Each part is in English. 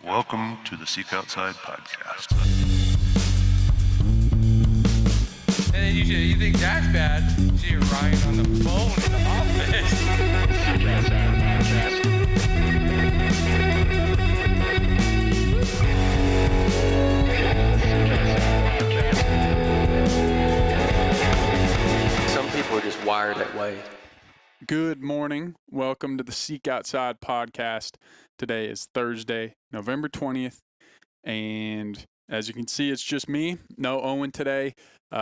Welcome to the Seek Outside podcast. And then you think that's bad? You see Ryan on the phone in the office. Seek Outside podcast. Some people are just wired that way. Good morning. Welcome to the Seek Outside podcast. Today is Thursday, November 20th, and as you can see, it's just me. No Owen today.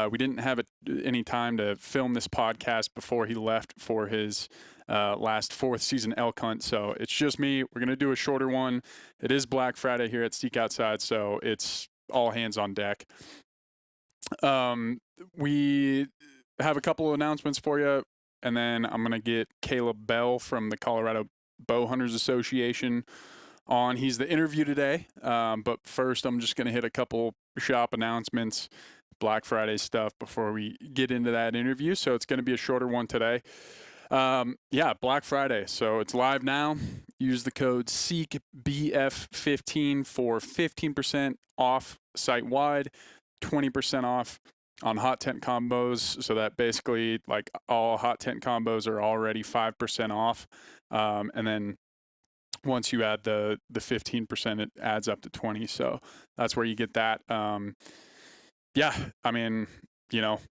We didn't have any time to film this podcast before he left for his last fourth season elk hunt, so it's just me. We're going to do a shorter one. It is Black Friday here at Seek Outside, so it's all hands on deck. We have a couple of announcements for you, and then I'm going to get Kaleb Bell from the Colorado Bowhunters Association on. He's the interview today, but first I'm just going to hit a couple shop announcements, Black Friday stuff before we get into that interview. So it's going to be a shorter one today. Black Friday. So it's live now. Use the code SEEKBF15 for 15% off site-wide, 20% off on hot tent combos. So that basically, like, all hot tent combos are already 5% off. And then once you add the 15%, it adds up to 20. So that's where you get that.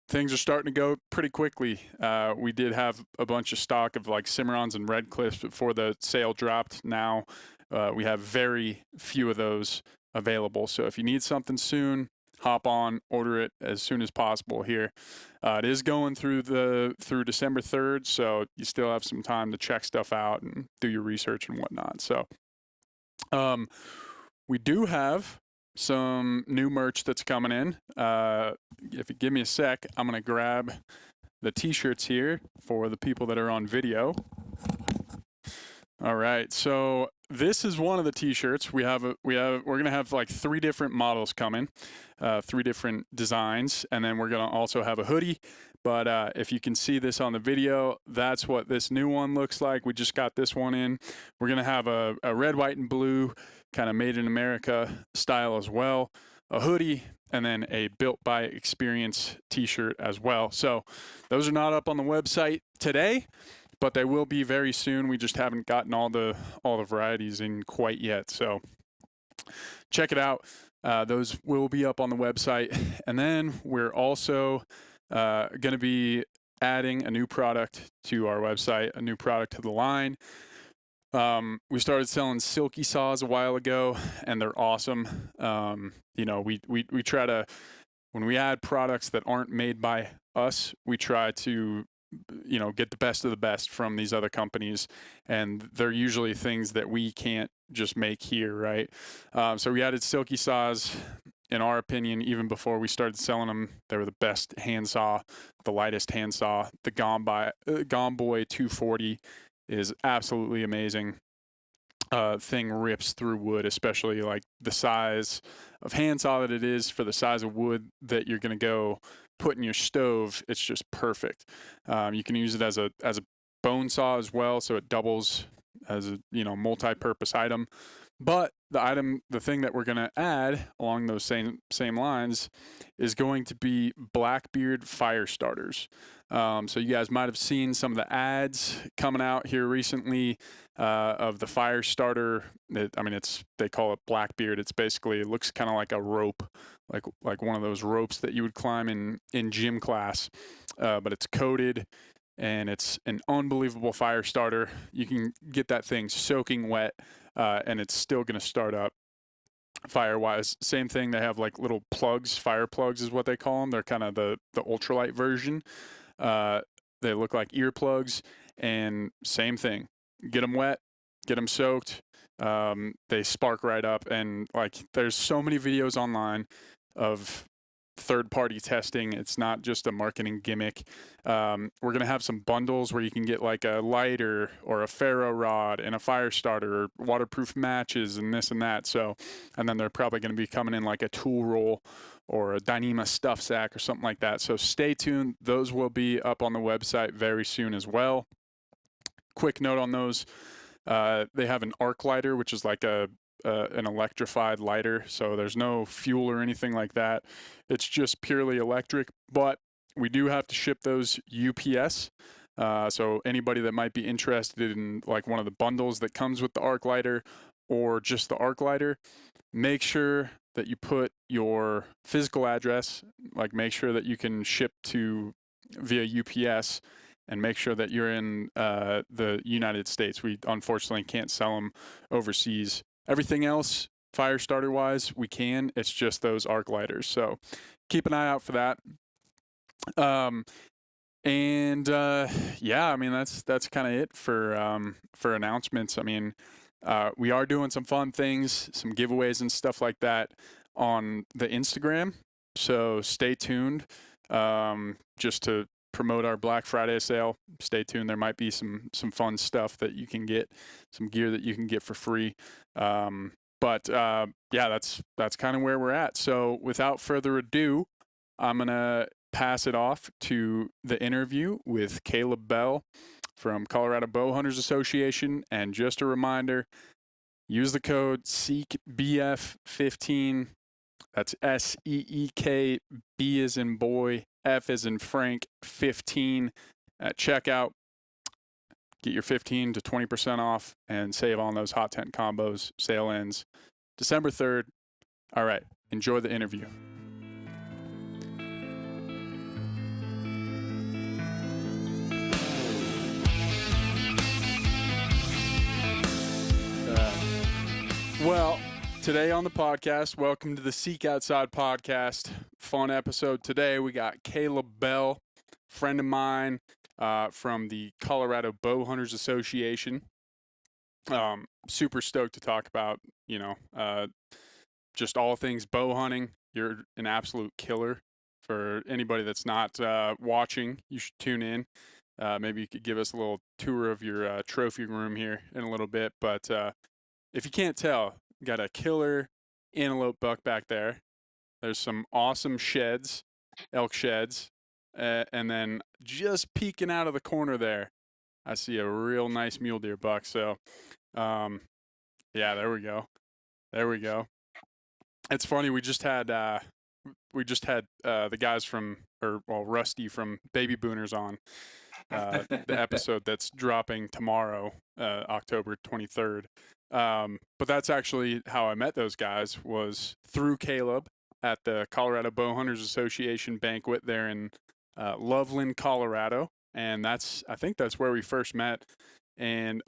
Things are starting to go pretty quickly. We did have a bunch of stock of like Cimarrons and Red Cliffs before the sale dropped. Now we have very few of those available. So if you need something soon, hop on, order it as soon as possible here. It is going through December 3rd, so you still have some time to check stuff out and do your research and whatnot. So we do have some new merch that's coming in. If you give me a sec, I'm going to grab the t-shirts here for the people that are on video. All right, so this is one of the t-shirts. We're going to have like 3 different models coming, 3 different designs, and then we're going to also have a hoodie. But if you can see this on the video, that's what this new one looks like. We just got this one in. We're going to have a red, white, and blue kind of made in America style as well, a hoodie, and then a Built by Experience t-shirt as well. So those are not up on the website today, but they will be very soon. We just haven't gotten all the varieties in quite yet. So check it out. Those will be up on the website. And then we're also going to be adding a new product to our website, a new product to the line. We started selling silky saws a while ago, and they're awesome. We try to, when we add products that aren't made by us, we try to get the best of the best from these other companies, and they're usually things that we can't just make here, right? So we added silky saws. In our opinion, even before we started selling them, they were the best hand saw, the lightest hand saw. The Gomboy 240 is absolutely amazing. Thing rips through wood, especially like the size of hand saw that it is for the size of wood that you're going to go put in your stove. It's just perfect. You can use it as a bone saw as well, so it doubles as a multi-purpose item. But the thing that we're going to add along those same lines is going to be Blackbeard fire starters. So you guys might have seen some of the ads coming out here recently of the fire starter. They call it Blackbeard. It looks kind of like a rope, like one of those ropes that you would climb in gym class, but it's coated. And it's an unbelievable fire starter. You can get that thing soaking wet, and it's still going to start up fire-wise. Same thing, they have like little plugs, fire plugs is what they call them. They're kind of the ultralight version. They look like earplugs, and same thing. Get them wet, get them soaked. They spark right up, and like there's so many videos online of third-party testing. It's not just a marketing gimmick. We're going to have some bundles where you can get like a lighter or a ferro rod and a fire starter, or waterproof matches and this and that. So, and then they're probably going to be coming in like a tool roll or a Dyneema stuff sack or something like that. So stay tuned. Those will be up on the website very soon as well. Quick note on those. They have an arc lighter, which is like a an electrified lighter, so there's no fuel or anything like that. It's just purely electric, but we do have to ship those UPS. So anybody that might be interested in like one of the bundles that comes with the arc lighter or just the arc lighter, make sure that you put your physical address, like make sure that you can ship to via UPS, and make sure that you're in the United States. We unfortunately can't sell them overseas. Everything else, fire starter wise, we can. It's just those arc lighters. So keep an eye out for that. Yeah, I mean that's kind of it for announcements. I mean, we are doing some fun things, some giveaways and stuff like that on the Instagram. So stay tuned. Just to promote our Black Friday sale, stay tuned. There might be some fun stuff that you can get, some gear that you can get for free. Yeah, that's kind of where we're at. So without further ado, I'm gonna pass it off to the interview with Kaleb Bell from Colorado Bowhunters Association. And just a reminder, use the code SEEKBF15. That's SEEK, B as in boy, F as in Frank, 15 at checkout. Get your 15 to 20% off and save on those hot tent combos. Sale ends December 3rd. All right, enjoy the interview. Well, today on the podcast, welcome to the Seek Outside podcast. Fun episode today. We got Kaleb Bell, friend of mine from the Colorado Bowhunters Association. Super stoked to talk about, just all things bow hunting. You're an absolute killer. For anybody that's not watching, you should tune in. Maybe you could give us a little tour of your trophy room here in a little bit. But if you can't tell, got a killer antelope buck back there. There's some awesome sheds, elk sheds. And then just peeking out of the corner there, I see a real nice mule deer buck. So, yeah, there we go. There we go. It's funny. We just had the guys Rusty from Baby Booners on the episode that's dropping tomorrow, October 23rd. But that's actually how I met those guys, was through Kaleb at the Colorado Bowhunters Association banquet there in Loveland, Colorado. And I think that's where we first met. And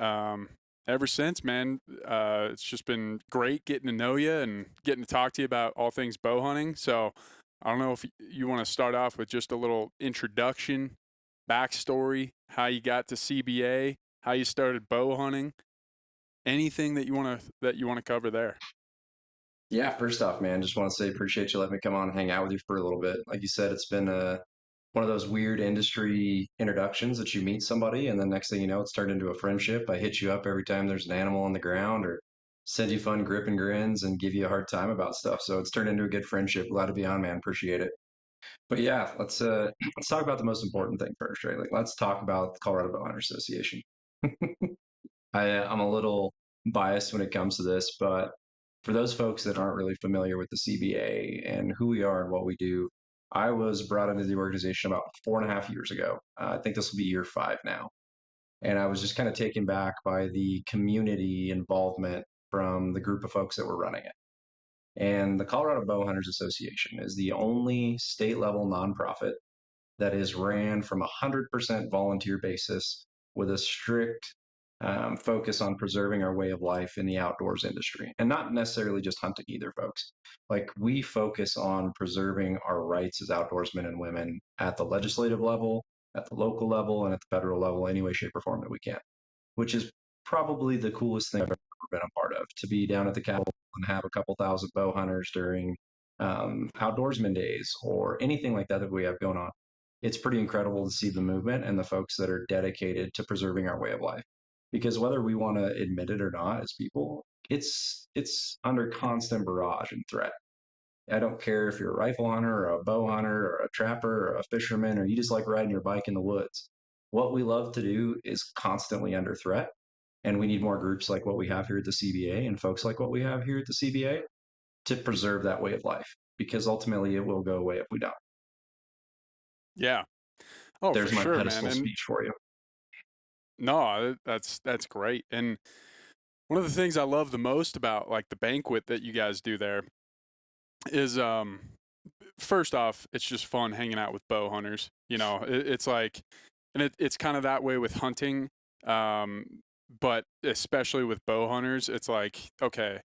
ever since, man, it's just been great getting to know you and getting to talk to you about all things bow hunting. So I don't know if you want to start off with just a little introduction, backstory, how you got to CBA, how you started bow hunting, anything that you want to cover there. Yeah, first off, man, just want to say appreciate you letting me come on and hang out with you for a little bit. Like you said, it's been one of those weird industry introductions that you meet somebody, and then next thing you know, it's turned into a friendship. I hit you up every time there's an animal on the ground, or send you fun grip and grins and give you a hard time about stuff. So it's turned into a good friendship. Glad to be on, man. Appreciate it. But yeah, let's talk about the most important thing first, right? Like, let's talk about the Colorado Bowhunters Association. I'm a little biased when it comes to this, but for those folks that aren't really familiar with the CBA and who we are and what we do, I was brought into the organization about 4.5 years ago. I think this will be year 5 now. And I was just kind of taken back by the community involvement from the group of folks that were running it. And the Colorado Bowhunters Association is the only state level nonprofit that is ran from 100% volunteer basis with a strict focus on preserving our way of life in the outdoors industry, and not necessarily just hunting either, folks. Like, we focus on preserving our rights as outdoorsmen and women at the legislative level, at the local level, and at the federal level, any way, shape, or form that we can, which is probably the coolest thing I've ever been a part of, to be down at the Capitol and have a couple thousand bow hunters during outdoorsman days or anything like that we have going on. It's pretty incredible to see the movement and the folks that are dedicated to preserving our way of life. Because whether we want to admit it or not as people, it's under constant barrage and threat. I don't care if you're a rifle hunter or a bow hunter or a trapper or a fisherman, or you just like riding your bike in the woods. What we love to do is constantly under threat. And we need more groups like what we have here at the CBA and folks like what we have here at the CBA to preserve that way of life, because ultimately it will go away if we don't. Yeah. Oh, for There's my sure, man. pedestal And speech for you. no, that's great. And one of the things I love the most about like the banquet that you guys do there is first off, it's just fun hanging out with bow hunters. You know, it's like, and it's kind of that way with hunting, but especially with bow hunters, it's like, okay,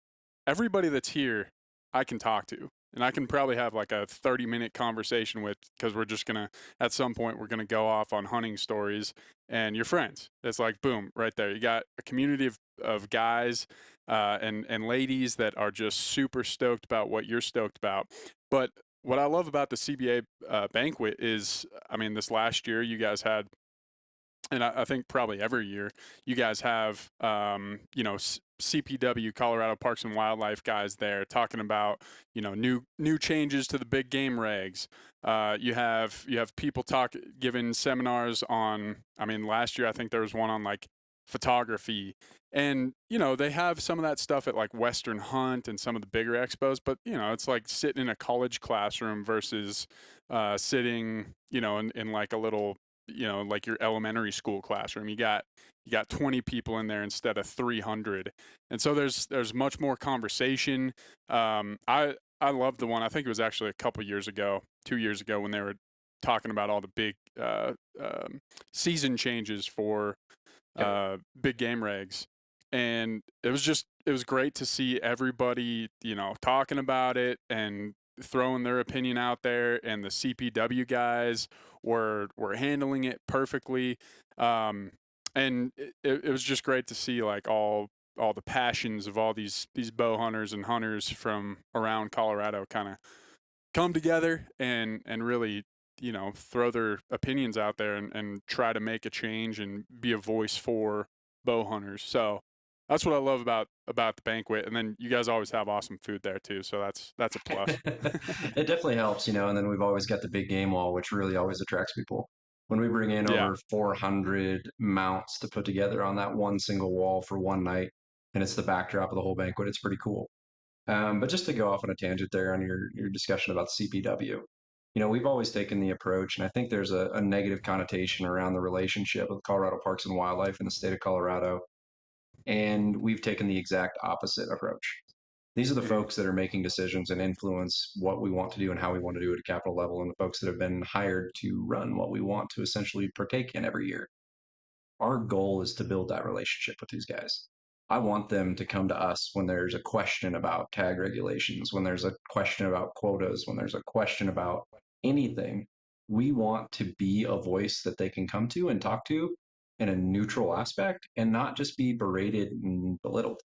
everybody that's here, I can talk to, and I can probably have like a 30-minute conversation with, because we're just gonna, at some point, we're gonna go off on hunting stories, and you're friends. It's like, boom, right there. You got a community of guys and ladies that are just super stoked about what you're stoked about. But what I love about the CBA banquet is, I mean, this last year you guys had, and I think probably every year you guys have, you know, CPW, Colorado Parks and Wildlife guys there talking about, you know, new changes to the big game regs. You have people giving seminars on. I mean, last year I think there was one on like photography, and you know they have some of that stuff at like Western Hunt and some of the bigger expos. But you know, it's like sitting in a college classroom versus sitting, you know, in like a little, you know, like your elementary school classroom. You got 20 people in there instead of 300, and so there's much more conversation. I love the one. I think it was actually a couple years ago, 2 years ago, when they were talking about all the big season changes for big game regs, and it was great to see everybody, you know, talking about it and throwing their opinion out there, and the CPW guys were handling it perfectly. And it was just great to see like all the passions of all these bow hunters and hunters from around Colorado kind of come together and really, you know, throw their opinions out there and try to make a change and be a voice for bow hunters. So that's what I love about the banquet. And then you guys always have awesome food there too, so that's a plus. It definitely helps, you know, and then we've always got the big game wall, which really always attracts people. When we bring in Yeah. over 400 mounts to put together on that one single wall for one night, and it's the backdrop of the whole banquet, it's pretty cool. But just to go off on a tangent there on your discussion about CPW, you know, we've always taken the approach, and I think there's a negative connotation around the relationship with Colorado Parks and Wildlife in the state of Colorado, and we've taken the exact opposite approach. These are the Mhm. folks that are making decisions and influence what we want to do and how we want to do it at capital level, and the folks that have been hired to run what we want to essentially partake in every year. Our goal is to build that relationship with these guys. I want them to come to us when there's a question about tag regulations, when there's a question about quotas, when there's a question about anything. We want to be a voice that they can come to and talk to in a neutral aspect and not just be berated and belittled.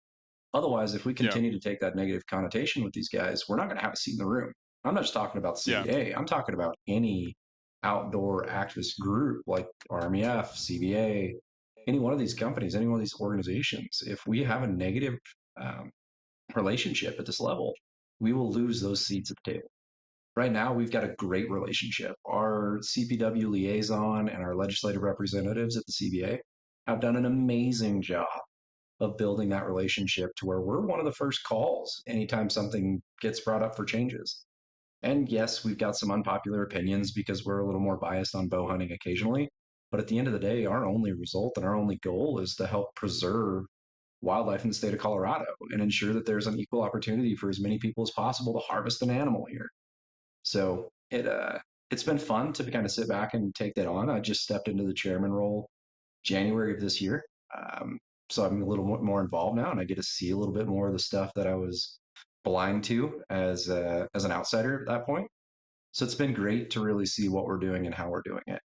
Otherwise, if we Yeah. continue to take that negative connotation with these guys, we're not going to have a seat in the room. I'm not just talking about Yeah. CBA. I'm talking about any outdoor activist group like RMEF, CBA, any one of these companies, any one of these organizations. If we have a negative um, relationship at this level, we will lose those seats at the table. Right now, we've got a great relationship. Our CPW liaison and our legislative representatives at the CBA have done an amazing job of building that relationship to where we're one of the first calls anytime something gets brought up for changes. And yes, we've got some unpopular opinions because we're a little more biased on bow hunting occasionally. But at the end of the day, our only result and our only goal is to help preserve wildlife in the state of Colorado and ensure that there's an equal opportunity for as many people as possible to harvest an animal here. So it's been fun to kind of sit back and take that on. I just stepped into the chairman role January of this year. Um, so I'm a little more involved now, and I get to see a little bit more of the stuff that I was blind to as an outsider at that point. So it's been great to really see what we're doing and how we're doing it,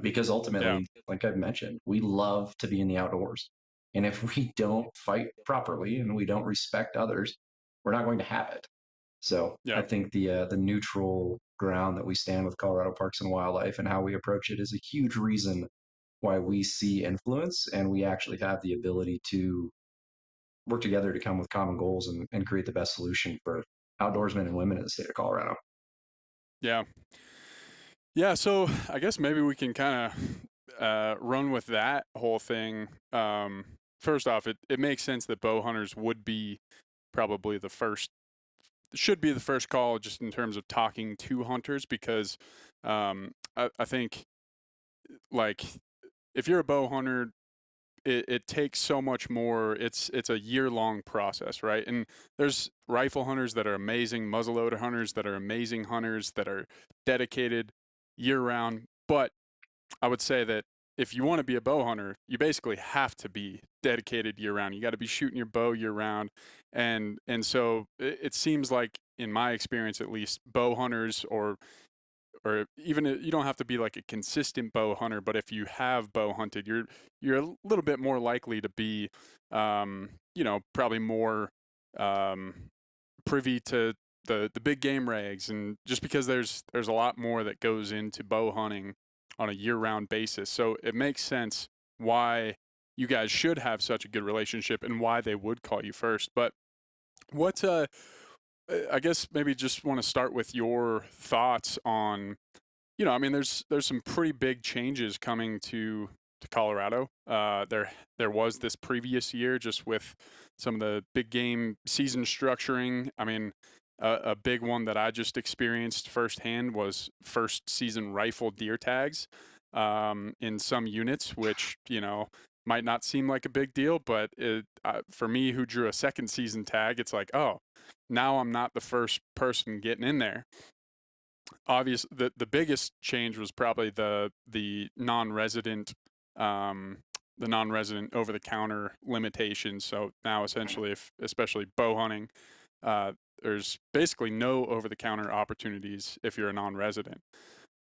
because Yeah. ultimately, like I've mentioned, we love to be in the outdoors, and if we don't fight properly and we don't respect others, we're not going to have it. So I Yeah. think the neutral ground that we stand with Colorado Parks and Wildlife and how we approach it is a huge reason why we see influence and we actually have the ability to work together to come with common goals and create the best solution for outdoorsmen and women in the state of Colorado. Yeah. Yeah, so I guess maybe we can kind of run with that whole thing. first off, it makes sense that bow hunters would be probably the first, should be the first call just in terms of talking to hunters because I think like if you're a bow hunter, it takes so much more. It's a year-long process, right? And there's rifle hunters that are amazing, muzzleloader hunters that are amazing hunters that are dedicated year-round. But I would say that if you want to be a bow hunter, you basically have to be dedicated year-round. You got to be shooting your bow year-round, and so it seems like, in my experience at least, bow hunters or even you don't have to be like a consistent bow hunter, but if you have bow hunted, you're a little bit more likely to be, probably more um, privy to the big game regs, and just because there's a lot more that goes into bow hunting on a year-round basis, so it makes sense why you guys should have such a good relationship and why they would call you first. But what I guess maybe just want to start with your thoughts on, I mean, there's some pretty big changes coming to Colorado. There was this previous year just with some of the big game season structuring. I mean, a big one that I just experienced firsthand was first season rifle deer tags in some units, which might not seem like a big deal, but for me who drew a second season tag, it's like, oh, now I'm not the first person getting in there. Obviously, the biggest change was probably the non-resident over the counter limitations. So now essentially, if especially bow hunting, there's basically no over the counter opportunities if you're a non-resident.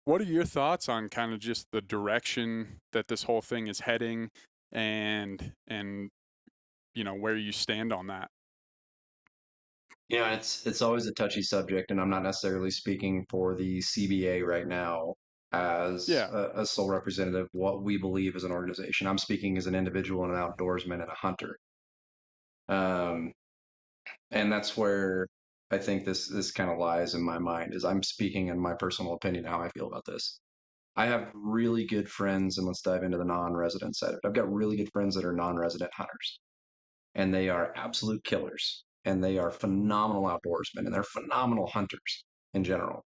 What are your thoughts on kind of just the direction that this whole thing is heading, and where you stand on that? Yeah, it's always a touchy subject, and I'm not necessarily speaking for the CBA right now as Yeah, a sole representative of what we believe as an organization. I'm speaking as an individual and an outdoorsman and a hunter. Um, and that's where I think this kind of lies in my mind, is I'm speaking in my personal opinion how I feel about this. I have really good friends, and let's dive into the non-resident side of it. I've got really good friends that are non-resident hunters, and they are absolute killers, and they are phenomenal outdoorsmen, and they're phenomenal hunters in general.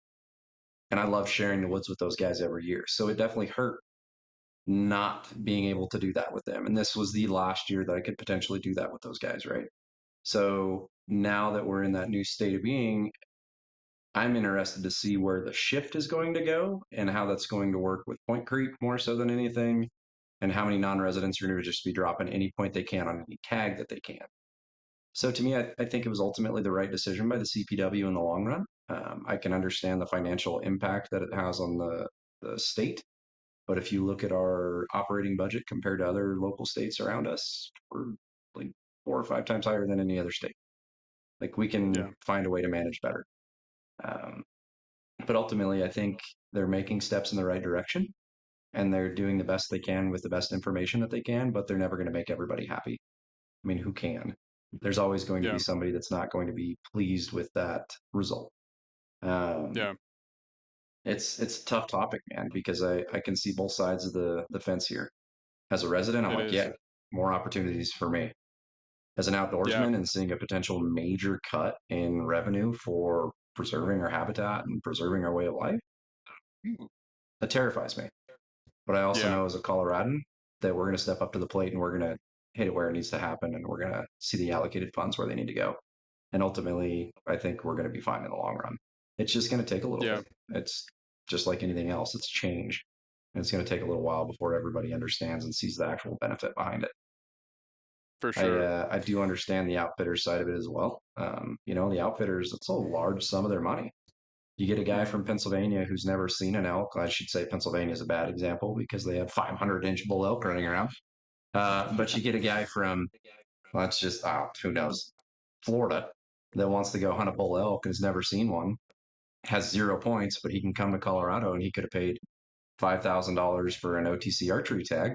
And I love sharing the woods with those guys every year. So it definitely hurt not being able to do that with them. And this was the last year that I could potentially do that with those guys, right? So now that we're in that new state of being, I'm interested to see where the shift is going to go and how that's going to work with point creep more so than anything, and how many non-residents are going to just be dropping any point they can on any tag that they can. So to me, I think it was ultimately the right decision by the CPW in the long run. I can understand the financial impact that it has on the state, but if you look at our operating budget compared to other local states around us, we're like 4 or 5 times higher than any other state. Like we yeah, can find a way to manage better. Um, but ultimately, I think they're making steps in the right direction, and they're doing the best they can with the best information that they can, but they're never going to make everybody happy. I mean, who can? There's always going to be yeah, somebody that's not going to be pleased with that result. Um, yeah. it's a tough topic, man, because I can see both sides of the fence here. As a resident, I'm It like, is. yeah, more opportunities for me. As an Yeah, outdoorsman and seeing a potential major cut in revenue for preserving our habitat and preserving our way of life, that terrifies me. But I also yeah, know as a Coloradan that we're going to step up to the plate and we're going to hit it where it needs to happen, and we're going to see the allocated funds where they need to go. And ultimately, I think we're going to be fine in the long run. It's just going to take a little yeah, bit. It's just like anything else, it's change. And it's going to take a little while before everybody understands and sees the actual benefit behind it. for I sure. I do understand the outfitter side of it as well. The outfitters, it's a large sum of their money. You get a guy Hmm. from Pennsylvania who's never seen an elk. I should say Pennsylvania is a bad example because they have 500-inch bull elk running around. But you get a guy from, let's just, who knows, Florida, that wants to go hunt a bull elk and has never seen one, has 0 points, but he can come to Colorado and he could have paid $5,000 for an OTC archery tag,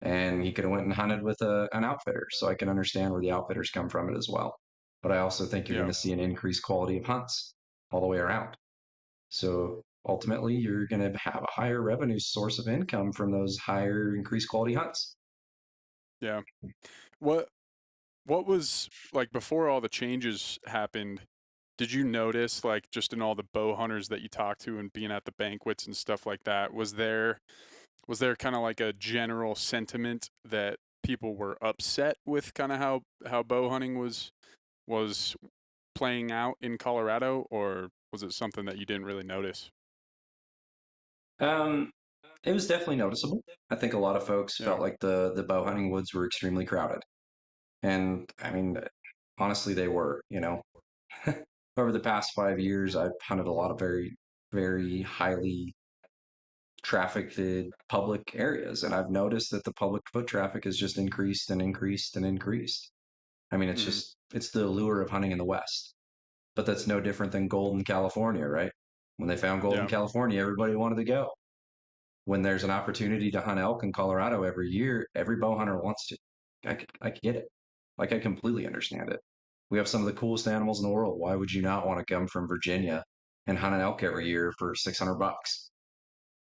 and he could have went and hunted with an outfitter. So I can understand where the outfitters come from it as well. But I also think you're going Yeah, to see an increased quality of hunts all the way around. So ultimately, you're going to have a higher revenue source of income from those higher increased quality hunts. Yeah. What what was like before all the changes happened? Did you notice, like, just in all the bow hunters that you talked to and being at the banquets and stuff like that, was there kind of like a general sentiment that people were upset with kind of how bow hunting was playing out in Colorado, or was it something that you didn't really notice? Um, it was definitely noticeable. I think a lot of folks Yeah. felt like the bow hunting woods were extremely crowded, and I mean, honestly, they were. Over the past 5 years, I've hunted a lot of very, very highly trafficked public areas, and I've noticed that the public foot traffic has just increased and increased and increased. I mean, Hmm. it's the allure of hunting in the West, but that's no different than gold in California, right? When they found gold in Yeah. California, everybody wanted to go. When there's an opportunity to hunt elk in Colorado every year, every bow hunter wants to. I could get it. Like, I completely understand it. We have some of the coolest animals in the world. Why would you not want to come from Virginia and hunt an elk every year for $600?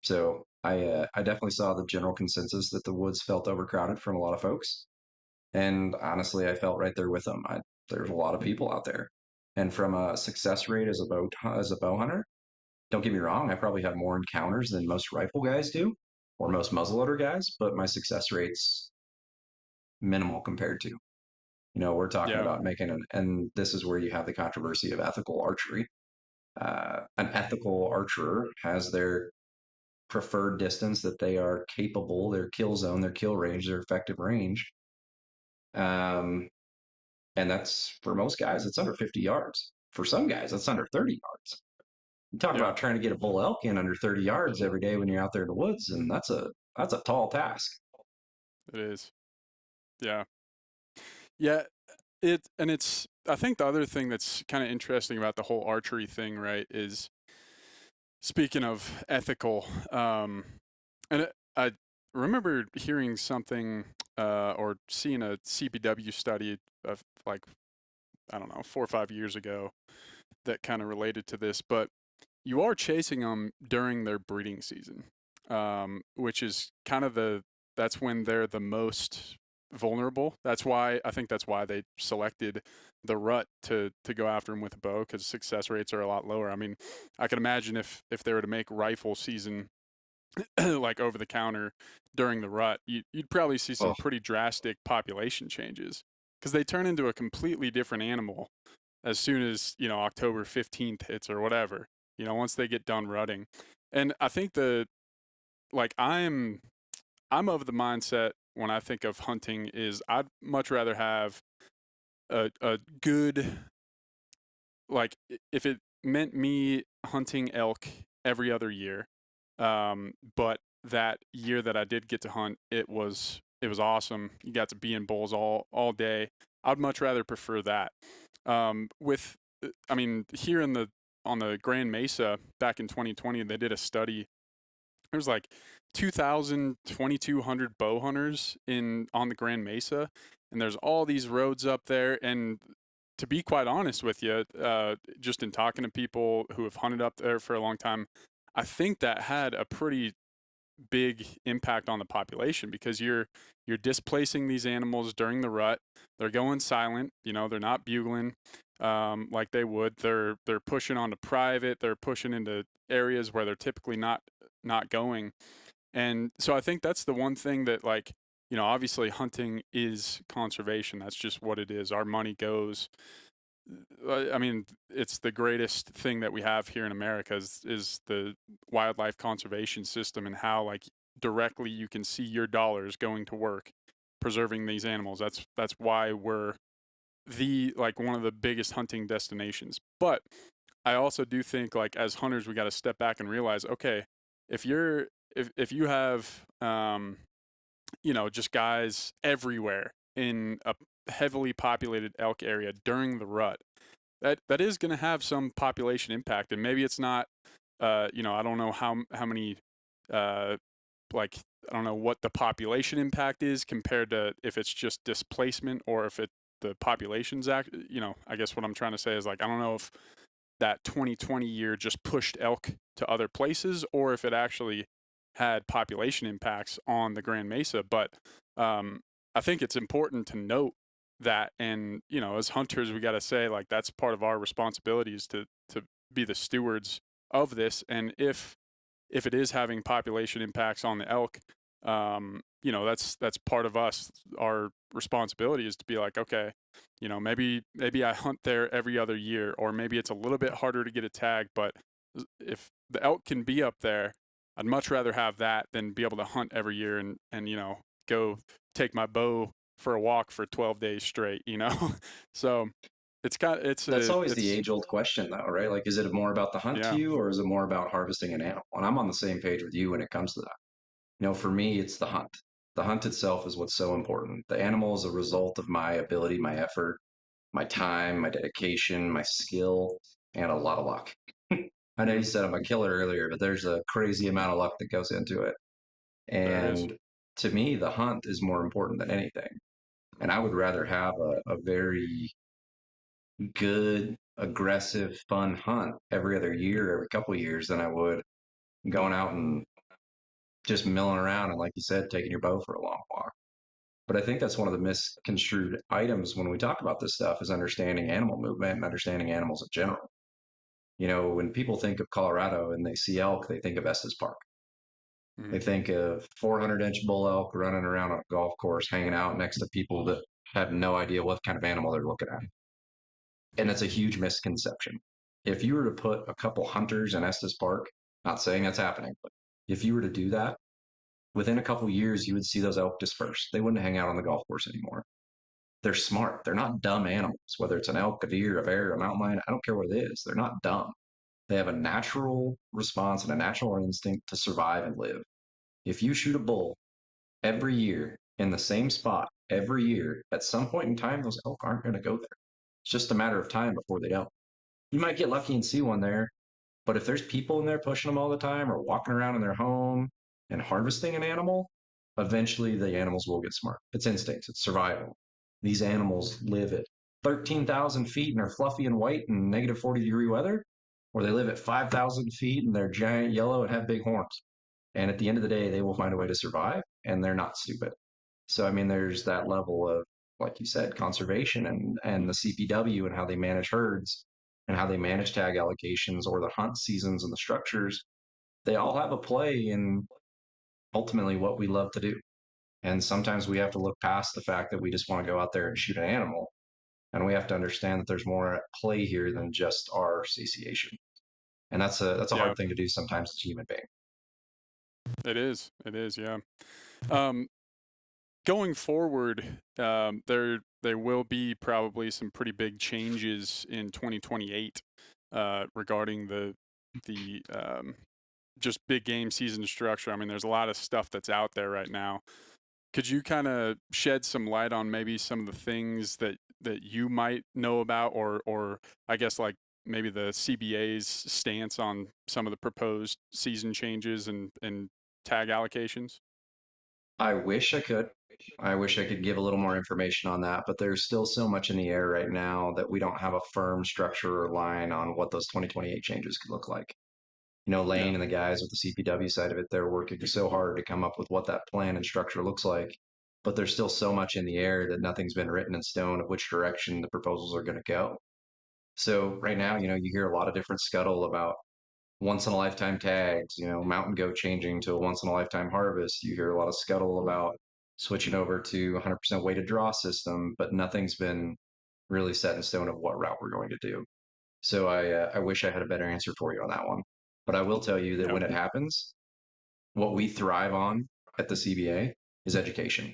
So I definitely saw the general consensus that the woods felt overcrowded from a lot of folks, and honestly, I felt right there with them. There's a lot of people out there, and from a success rate as a bow hunter, don't get me wrong, I probably had more encounters than most rifle guys do, or most muzzleloader guys, but my success rate's minimal compared to. We're talking Yeah. about making and this is where you have the controversy of ethical archery. An ethical archer has their preferred distance that they are capable, their kill zone, their kill range, their effective range. Um, and that's for most guys, it's under 50 yards. For some guys, it's under 30 yards. You talk Yeah. about trying to get a bull elk in under 30 yards every day when you're out there in the woods, and that's a tall task. It is. Yeah. Yeah. It's I think the other thing that's kind of interesting about the whole archery thing, right, is speaking of ethical, I remember hearing something or seeing a CPW study of like, I don't know, 4 or 5 years ago that kind of related to this, but you are chasing them during their breeding season, which is kind of that's when they're the most vulnerable. I think that's why they selected the rut to go after them with a bow, because success rates are a lot lower. I mean, I can imagine if they were to make rifle season like over the counter during the rut, you'd probably see Oh, some pretty drastic population changes because they turn into a completely different animal as soon as, October 15th hits or whatever, once they get done rutting. And I think like I'm of the mindset when I think of hunting is I'd much rather have a good, like, if it meant me hunting elk every other year, but that year that I did get to hunt, it was awesome. You got to be in bulls all day. I'd much rather prefer that. I mean, here on the Grand Mesa back in 2020, they did a study. There was like 2,000, 2,200 bow hunters on the Grand Mesa, and there's all these roads up there. And to be quite honest with you, just in talking to people who have hunted up there for a long time, I think that had a pretty big impact on the population because you're displacing these animals during the rut. They're going silent. They're not bugling like they would. They're pushing onto private. They're pushing into areas where they're typically not going. And so I think that's the one thing that, like, obviously hunting is conservation. That's just what it is. Our money goes. I mean, it's the greatest thing that we have here in America is the wildlife conservation system, and how, like, directly you can see your dollars going to work preserving these animals. That's why we're like one of the biggest hunting destinations. But I also do think, like, as hunters, we got to step back and realize, okay, if you have just guys everywhere in a heavily populated elk area during the rut, that is going to have some population impact. And maybe it's not, I don't know how many, uh, like, I don't know what the population impact is compared to if it's just displacement, or if the population's I guess what I'm trying to say is, like, I don't know if that 2020 year just pushed elk to other places, or if it actually had population impacts on the Grand Mesa. But I think it's important to note that, and as hunters, we got to say, like, that's part of our responsibilities to be the stewards of this. And if it is having population impacts on the elk, that's part of us. Our responsibility is to be like, okay, maybe I hunt there every other year, or maybe it's a little bit harder to get a tag, but if the elk can be up there, I'd much rather have that than be able to hunt every year and go take my bow for a walk for 12 days straight, So That's always the age-old question, though, right? Like, is it more about the hunt to yeah. you, or is it more about harvesting an animal? And I'm on the same page with you when it comes to that. For me, it's the hunt. The hunt itself is what's so important. The animal is a result of my ability, my effort, my time, my dedication, my skill, and a lot of luck. I know you said I'm a killer earlier, but there's a crazy amount of luck that goes into it. There is. And to me, the hunt is more important than anything. And I would rather have a very good, aggressive, fun hunt every other year, every couple of years than I would going out and just milling around and, like you said, taking your bow for a long walk. But I think that's one of the misconstrued items when we talk about this stuff is understanding animal movement and understanding animals in general. When people think of Colorado and they see elk, they think of Estes Park. Mm-hmm. They think of 400-inch bull elk running around on a golf course, hanging out next to people that have no idea what kind of animal they're looking at. And it's a huge misconception. If you were to put a couple hunters in Estes Park, not saying that's happening, but if you were to do that, within a couple years, you would see those elk disperse. They wouldn't hang out on the golf course anymore. They're smart. They're not dumb animals, whether it's an elk, a deer, a bear, a mountain lion. I don't care what it is. They're not dumb. They have a natural response and a natural instinct to survive and live. If you shoot a bull every year in the same spot every year, at some point in time, those elk aren't going to go there. It's just a matter of time before they don't. You might get lucky and see one there, but if there's people in there pushing them all the time or walking around in their home and harvesting an animal, eventually the animals will get smart. It's instincts, it's survival. These animals live at 13,000 feet and are fluffy and white in negative 40-degree weather, or they live at 5,000 feet and they're giant yellow and have big horns. And at the end of the day, they will find a way to survive, and they're not stupid. So, I mean, there's that level of, like you said, conservation and the CPW and how they manage herds and how they manage tag allocations or the hunt seasons and the structures. They all have a play in ultimately what we love to do. And sometimes we have to look past the fact that we just want to go out there and shoot an animal. And we have to understand that there's more at play here than just our satiation. And that's a hard thing to do sometimes as a human being. It is, yeah. Going forward, there will be probably some pretty big changes in 2028 regarding the just big game season structure. I mean, there's a lot of stuff that's out there right now. Could you kind of shed some light on maybe some of the things that you might know about, or I guess like maybe the CBA's stance on some of the proposed season changes and tag allocations? I wish I could. I wish I could give a little more information on that, but there's still so much in the air right now that we don't have a firm structure or line on what those 2028 changes could look like. Lane and the guys with the CPW side of it, they're working so hard to come up with what that plan and structure looks like. But there's still so much in the air that nothing's been written in stone of which direction the proposals are going to go. So right now, you hear a lot of different scuttle about once in a lifetime tags, mountain goat changing to a once in a lifetime harvest. You hear a lot of scuttle about switching over to 100% weighted draw system, but nothing's been really set in stone of what route we're going to do. So I wish I had a better answer for you on that one. But I will tell you that when it happens, what we thrive on at the CBA is education.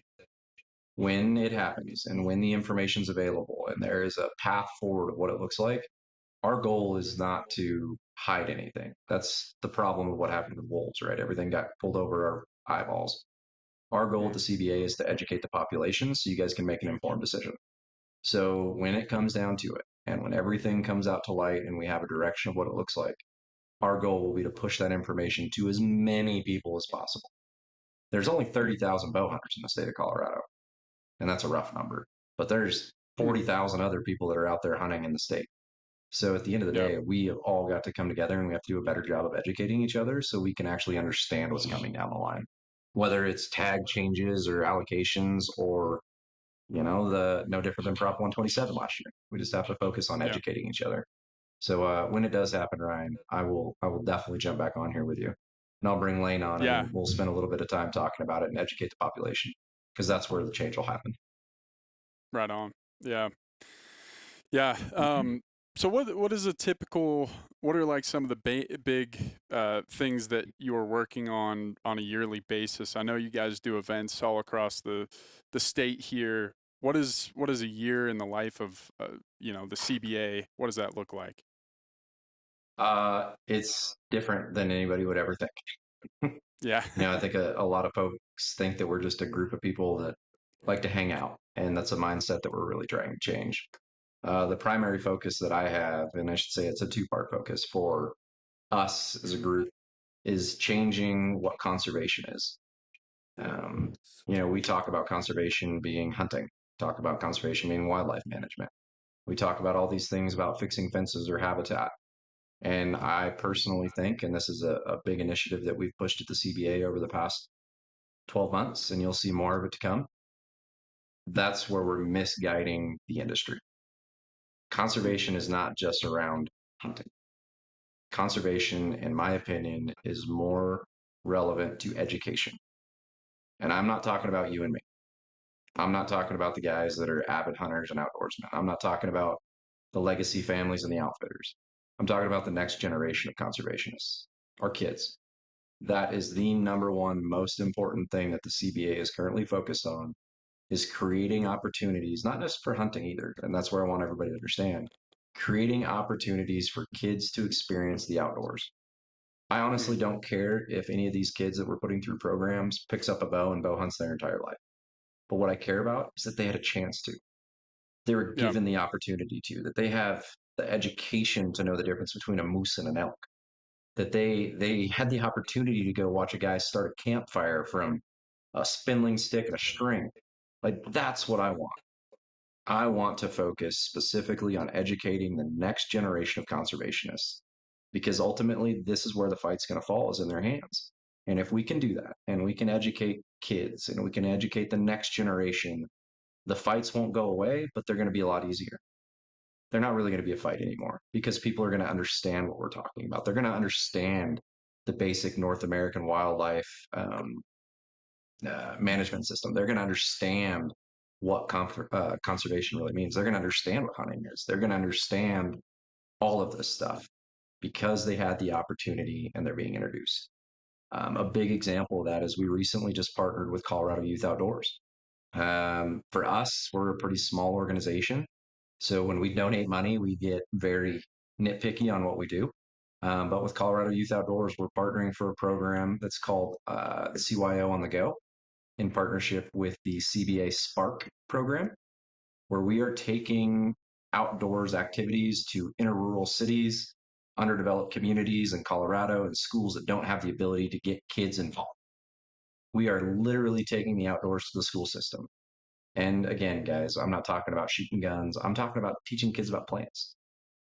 When it happens and when the information's available and there is a path forward of what it looks like, our goal is not to hide anything. That's the problem of what happened with wolves, right? Everything got pulled over our eyeballs. Our goal at the CBA is to educate the population so you guys can make an informed decision. So when it comes down to it, and when everything comes out to light and we have a direction of what it looks like, our goal will be to push that information to as many people as possible. There's only 30,000 bow hunters in the state of Colorado, and that's a rough number. But there's 40,000 other people that are out there hunting in the state. So at the end of the day, we have all got to come together and we have to do a better job of educating each other so we can actually understand what's coming down the line. Whether it's tag changes or allocations or No different than Prop 127 last year. We just have to focus on Yeah. educating each other. So when it does happen, Ryan, I will definitely jump back on here with you, and I'll bring Lane on, and Yeah. we'll spend a little bit of time talking about it and educate the population, because that's where the change will happen. Right on. Yeah. Yeah. So what is a typical? What are like some of the big things that you are working on a yearly basis? I know you guys do events all across the state here. What is a year in the life of the CBA? What does that look like? It's different than anybody would ever think. Yeah. I think a lot of folks think that we're just a group of people that like to hang out, and that's a mindset that we're really trying to change. The primary focus that I have, and I should say it's a two-part focus for us as a group, is changing what conservation is. We talk about conservation being hunting, talk about conservation being wildlife management. We talk about all these things about fixing fences or habitat. And I personally think, and this is a big initiative that we've pushed at the CBA over the past 12 months, and you'll see more of it to come, that's where we're misguiding the industry. Conservation is not just around hunting. Conservation, in my opinion, is more relevant to education. And I'm not talking about you and me. I'm not talking about the guys that are avid hunters and outdoorsmen. I'm not talking about the legacy families and the outfitters. I'm talking about the next generation of conservationists, our kids. That is the number one most important thing that the CBA is currently focused on, is creating opportunities, not just for hunting either. And that's where I want everybody to understand, creating opportunities for kids to experience the outdoors. I honestly don't care if any of these kids that we're putting through programs picks up a bow and bow hunts their entire life. But what I care about is that they had a chance to. They were Yeah. given the opportunity to, that they have the education to know the difference between a moose and an elk, that they had the opportunity to go watch a guy start a campfire from a spindling stick and a string. Like, that's what I want. I want to focus specifically on educating the next generation of conservationists, because ultimately this is where the fight's going to fall, is in their hands. And if we can do that, and we can educate kids, and we can educate the next generation, the fights won't go away, but they're going to be a lot easier. They're not really going to be a fight anymore, because people are going to understand what we're talking about. They're going to understand the basic North American wildlife management system. They're going to understand what conservation really means. They're going to understand what hunting is. They're going to understand all of this stuff because they had the opportunity and they're being introduced. A big example of that is we recently just partnered with Colorado Youth Outdoors. For us, we're a pretty small organization. So when we donate money, we get very nitpicky on what we do. But with Colorado Youth Outdoors, we're partnering for a program that's called the CYO on the Go, in partnership with the CBA Spark program, where we are taking outdoors activities to interrural cities, underdeveloped communities in Colorado, and schools that don't have the ability to get kids involved. We are literally taking the outdoors to the school system. And again, guys, I'm not talking about shooting guns. I'm talking about teaching kids about plants,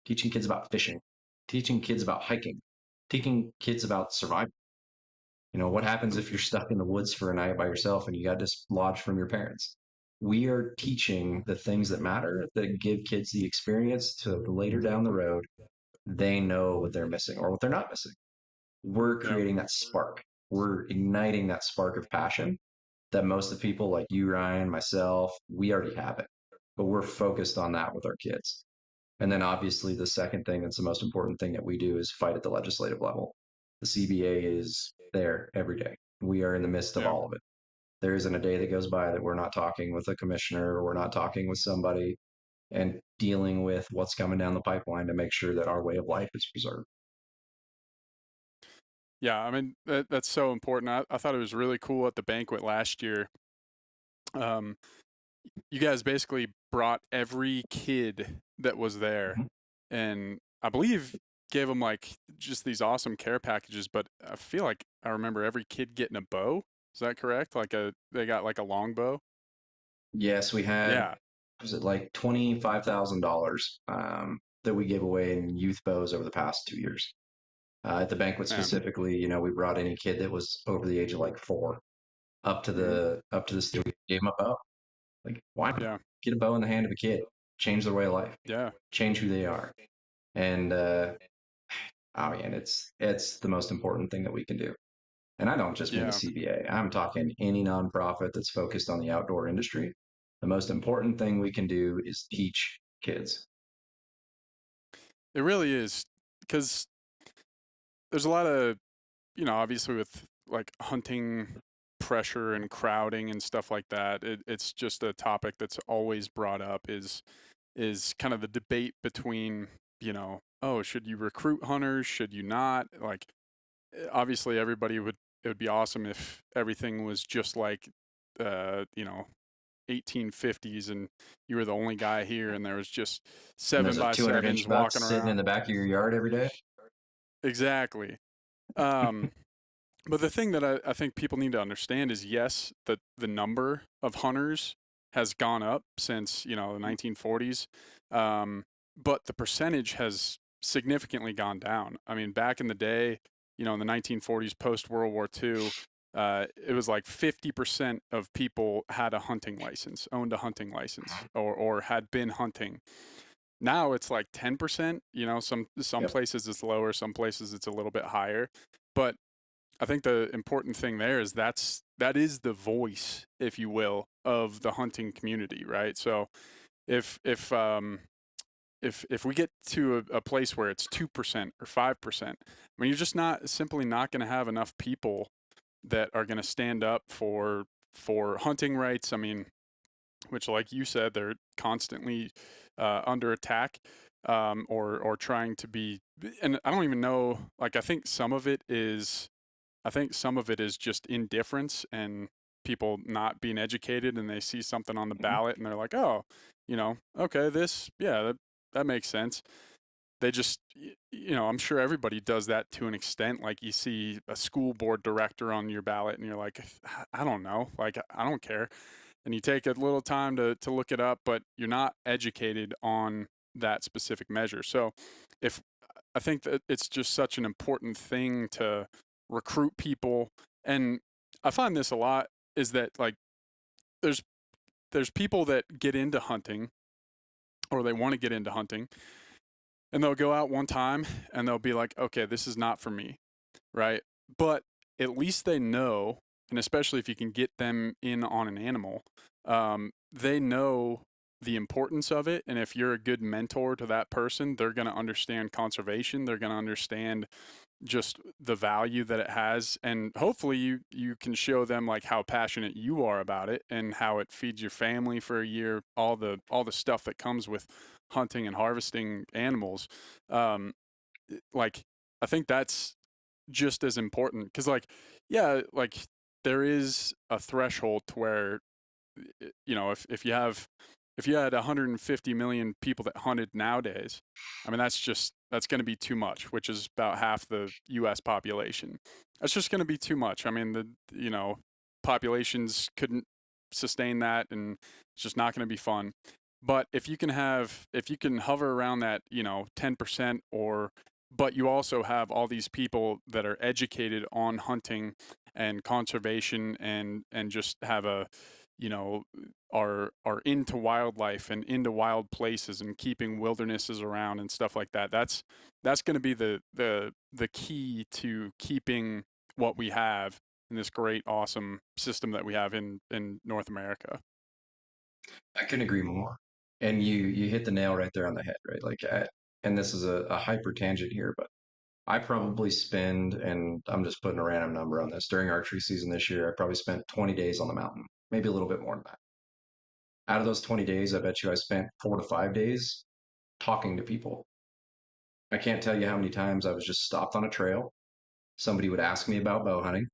teaching kids about fishing, teaching kids about hiking, teaching kids about survival. What happens if you're stuck in the woods for a night by yourself and you got dislodged from your parents? We are teaching the things that matter, that give kids the experience to later down the road, they know what they're missing or what they're not missing. We're Yeah. creating that spark. We're igniting that spark of passion that most of the people like you, Ryan, myself, we already have it, but we're focused on that with our kids. And then obviously the second thing that's the most important thing that we do is fight at the legislative level. The CBA is there every day. We are in the midst of Yeah. all of it. There isn't a day that goes by that we're not talking with a commissioner or we're not talking with somebody and dealing with what's coming down the pipeline to make sure that our way of life is preserved. Yeah. I mean, that's so important. I thought it was really cool at the banquet last year. You guys basically brought every kid that was there, and I believe gave them like just these awesome care packages. But I feel like I remember every kid getting a bow. Is that correct? They got like a longbow. Yes, we had, Yeah. was it like $25,000 that we gave away in youth bows over the past 2 years. At the banquet Man. specifically, we brought any kid that was over the age of like 4 up to Mhm. the studio, gave them a bow. Like, why not Yeah. get a bow in the hand of a kid, change their way of life, Yeah. change who they are, and oh man, it's the most important thing that we can do. And I don't just mean the Yeah. CBA. I'm talking any nonprofit that's focused on the outdoor industry. The most important thing we can do is teach kids. It really is, because there's a lot of, obviously with like hunting pressure and crowding and stuff like that. It's just a topic that's always brought up is kind of the debate between, oh, should you recruit hunters? Should you not? Like, obviously everybody it would be awesome if everything was just like, uh, you know, 1850s and you were the only guy here and there was just And seven there's a by 200-inch sevens buck walking sitting in around. the back of your yard every day. Exactly. Um, but the thing that I think people need to understand is, yes, the number of hunters has gone up since, the 1940s. But the percentage has significantly gone down. I mean, back in the day, in the 1940s, post World War II, it was like 50% of people had a hunting license, owned a hunting license, or had been hunting. Now it's like 10%. Some Yep. places it's lower, some places it's a little bit higher. But I think the important thing there is that is the voice, if you will, of the hunting community, right? So if if um if we get to a place where it's 2% or 5%, I mean, you're just simply not going to have enough people that are going to stand up for hunting rights. I mean, which, like you said, they're constantly under attack, or trying to be. And I don't even know. Like, I think some of it is just indifference and people not being educated, and they see something on the Mhm. ballot and they're like, oh, okay, that makes sense. They just, I'm sure everybody does that to an extent. Like, you see a school board director on your ballot and you're like, I don't know, like, I don't care. And you take a little time to look it up, but you're not educated on that specific measure. So if I think that it's just such an important thing to recruit people. And I find this a lot, is that, like, there's people that get into hunting, or they want to get into hunting, and they'll go out one time and they'll be like, okay, this is not for me, right? But at least they know, and especially if you can get them in on an animal, they know the importance of it. And if you're a good mentor to that person, they're going to understand conservation. They're going to understand just the value that it has, and hopefully you can show them like how passionate you are about it and how it feeds your family for a year, all the stuff that comes with hunting and harvesting animals. um like, I think that's just as important, because, like, yeah, like, there is a threshold to where, if you had 150 million people that hunted nowadays, I mean, that's going to be too much, which is about half the U.S. population. That's just going to be too much. I mean, populations couldn't sustain that, and it's just not going to be fun. But if you can hover around that, 10%, but you also have all these people that are educated on hunting and conservation, and just have you know, are into wildlife and into wild places and keeping wildernesses around and stuff like that. That's going to be the key to keeping what we have in this great, awesome system that we have in North America. I couldn't agree more. And you hit the nail right there on the head, right? And this is a hyper tangent here, but I probably spend, and I'm just putting a random number on this, during archery season this year, I probably spent 20 days on the mountain, maybe a little bit more than that. Out of those 20 days, I bet you I spent 4 to 5 days talking to people. I can't tell you how many times I was just stopped on a trail. Somebody would ask me about bow hunting,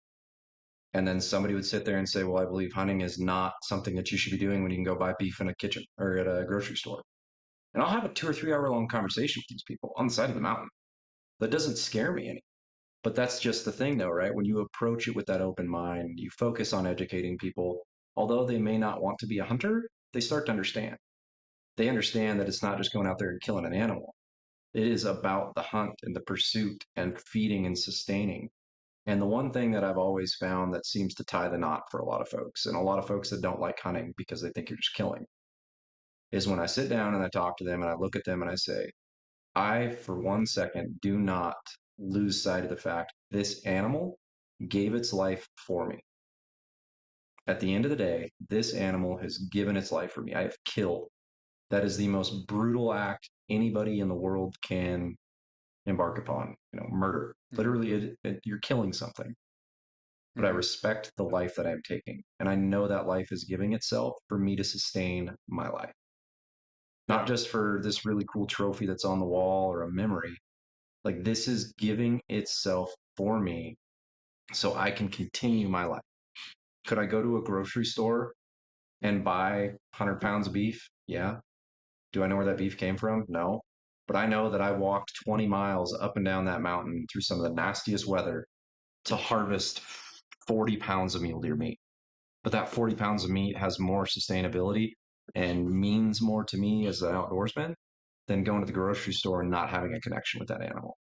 and then somebody would sit there and say, well, I believe hunting is not something that you should be doing when you can go buy beef in a kitchen or at a grocery store. And I'll have a 2 or 3 hour long conversation with these people on the side of the mountain. That doesn't scare me any. But that's just the thing, though, right? When you approach it with that open mind, you focus on educating people. Although they may not want to be a hunter, they start to understand. They understand that it's not just going out there and killing an animal. It is about the hunt and the pursuit and feeding and sustaining. And the one thing that I've always found that seems to tie the knot for a lot of folks, and a lot of folks that don't like hunting because they think you're just killing, is when I sit down and I talk to them and I look at them and I say, I, for 1 second, do not lose sight of the fact this animal gave its life for me. At the end of the day, this animal has given its life for me. I have killed. That is the most brutal act anybody in the world can embark upon. Murder. Literally, you're killing something. But I respect the life that I'm taking. And I know that life is giving itself for me to sustain my life. Not just for this really cool trophy that's on the wall or a memory. Like, this is giving itself for me so I can continue my life. Could I go to a grocery store and buy 100 pounds of beef? Yeah. Do I know where that beef came from? No. But I know that I walked 20 miles up and down that mountain through some of the nastiest weather to harvest 40 pounds of mule deer meat. But that 40 pounds of meat has more sustainability and means more to me as an outdoorsman than going to the grocery store and not having a connection with that animal.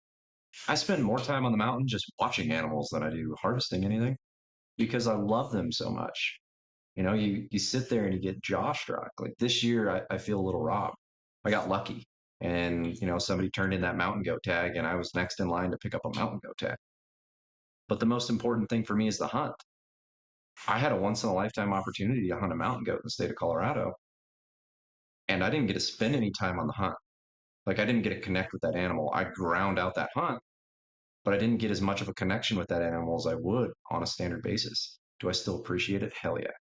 I spend more time on the mountain just watching animals than I do harvesting anything because I love them so much. You sit there and you get jaw struck. Like this year, I feel a little robbed. I got lucky, and somebody turned in that mountain goat tag, and I was next in line to pick up a mountain goat tag. But the most important thing for me is the hunt. I had a once in a lifetime opportunity to hunt a mountain goat in the state of Colorado, and I didn't get to spend any time on the hunt. Like I didn't get to connect with that animal. I ground out that hunt, but I didn't get as much of a connection with that animal as I would on a standard basis. Do I still appreciate it? Hell yeah.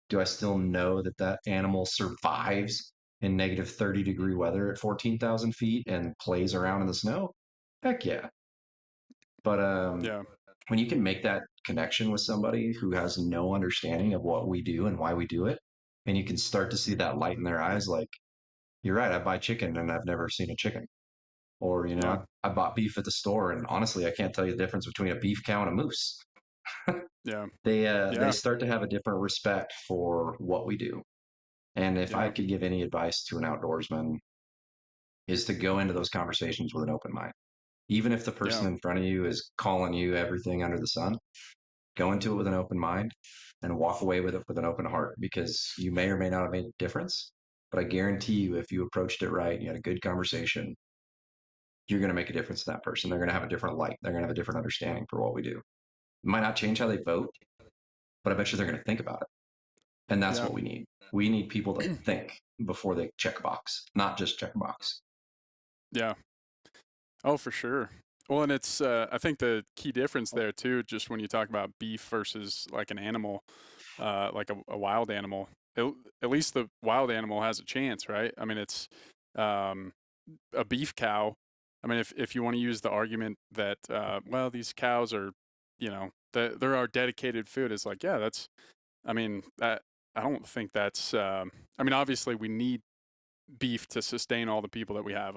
Do I still know that that animal survives in negative 30-degree weather at 14,000 feet and plays around in the snow? Heck yeah. But when you can make that connection with somebody who has no understanding of what we do and why we do it, and you can start to see that light in their eyes, like, you're right, I buy chicken and I've never seen a chicken. Or, I bought beef at the store, and honestly, I can't tell you the difference between a beef cow and a moose. They start to have a different respect for what we do. And if I could give any advice to an outdoorsman, is to go into those conversations with an open mind. Even if the person in front of you is calling you everything under the sun, go into it with an open mind and walk away with it with an open heart, because you may or may not have made a difference. But I guarantee you, if you approached it right and you had a good conversation, you're going to make a difference to that person. They're going to have a different light. They're going to have a different understanding for what we do. It might not change how they vote, but I bet you they're going to think about it. And that's what we need. We need people to think before they check a box, not just check a box. Yeah. Oh, for sure. Well, and it's, I think the key difference there too, just when you talk about beef versus like an animal, like a wild animal, at least the wild animal has a chance, right? I mean, it's, a beef cow. I mean, if you want to use the argument that, well, these cows are, they're our dedicated food. It's like, yeah, that's, I mean, I don't think that's, I mean, obviously we need beef to sustain all the people that we have.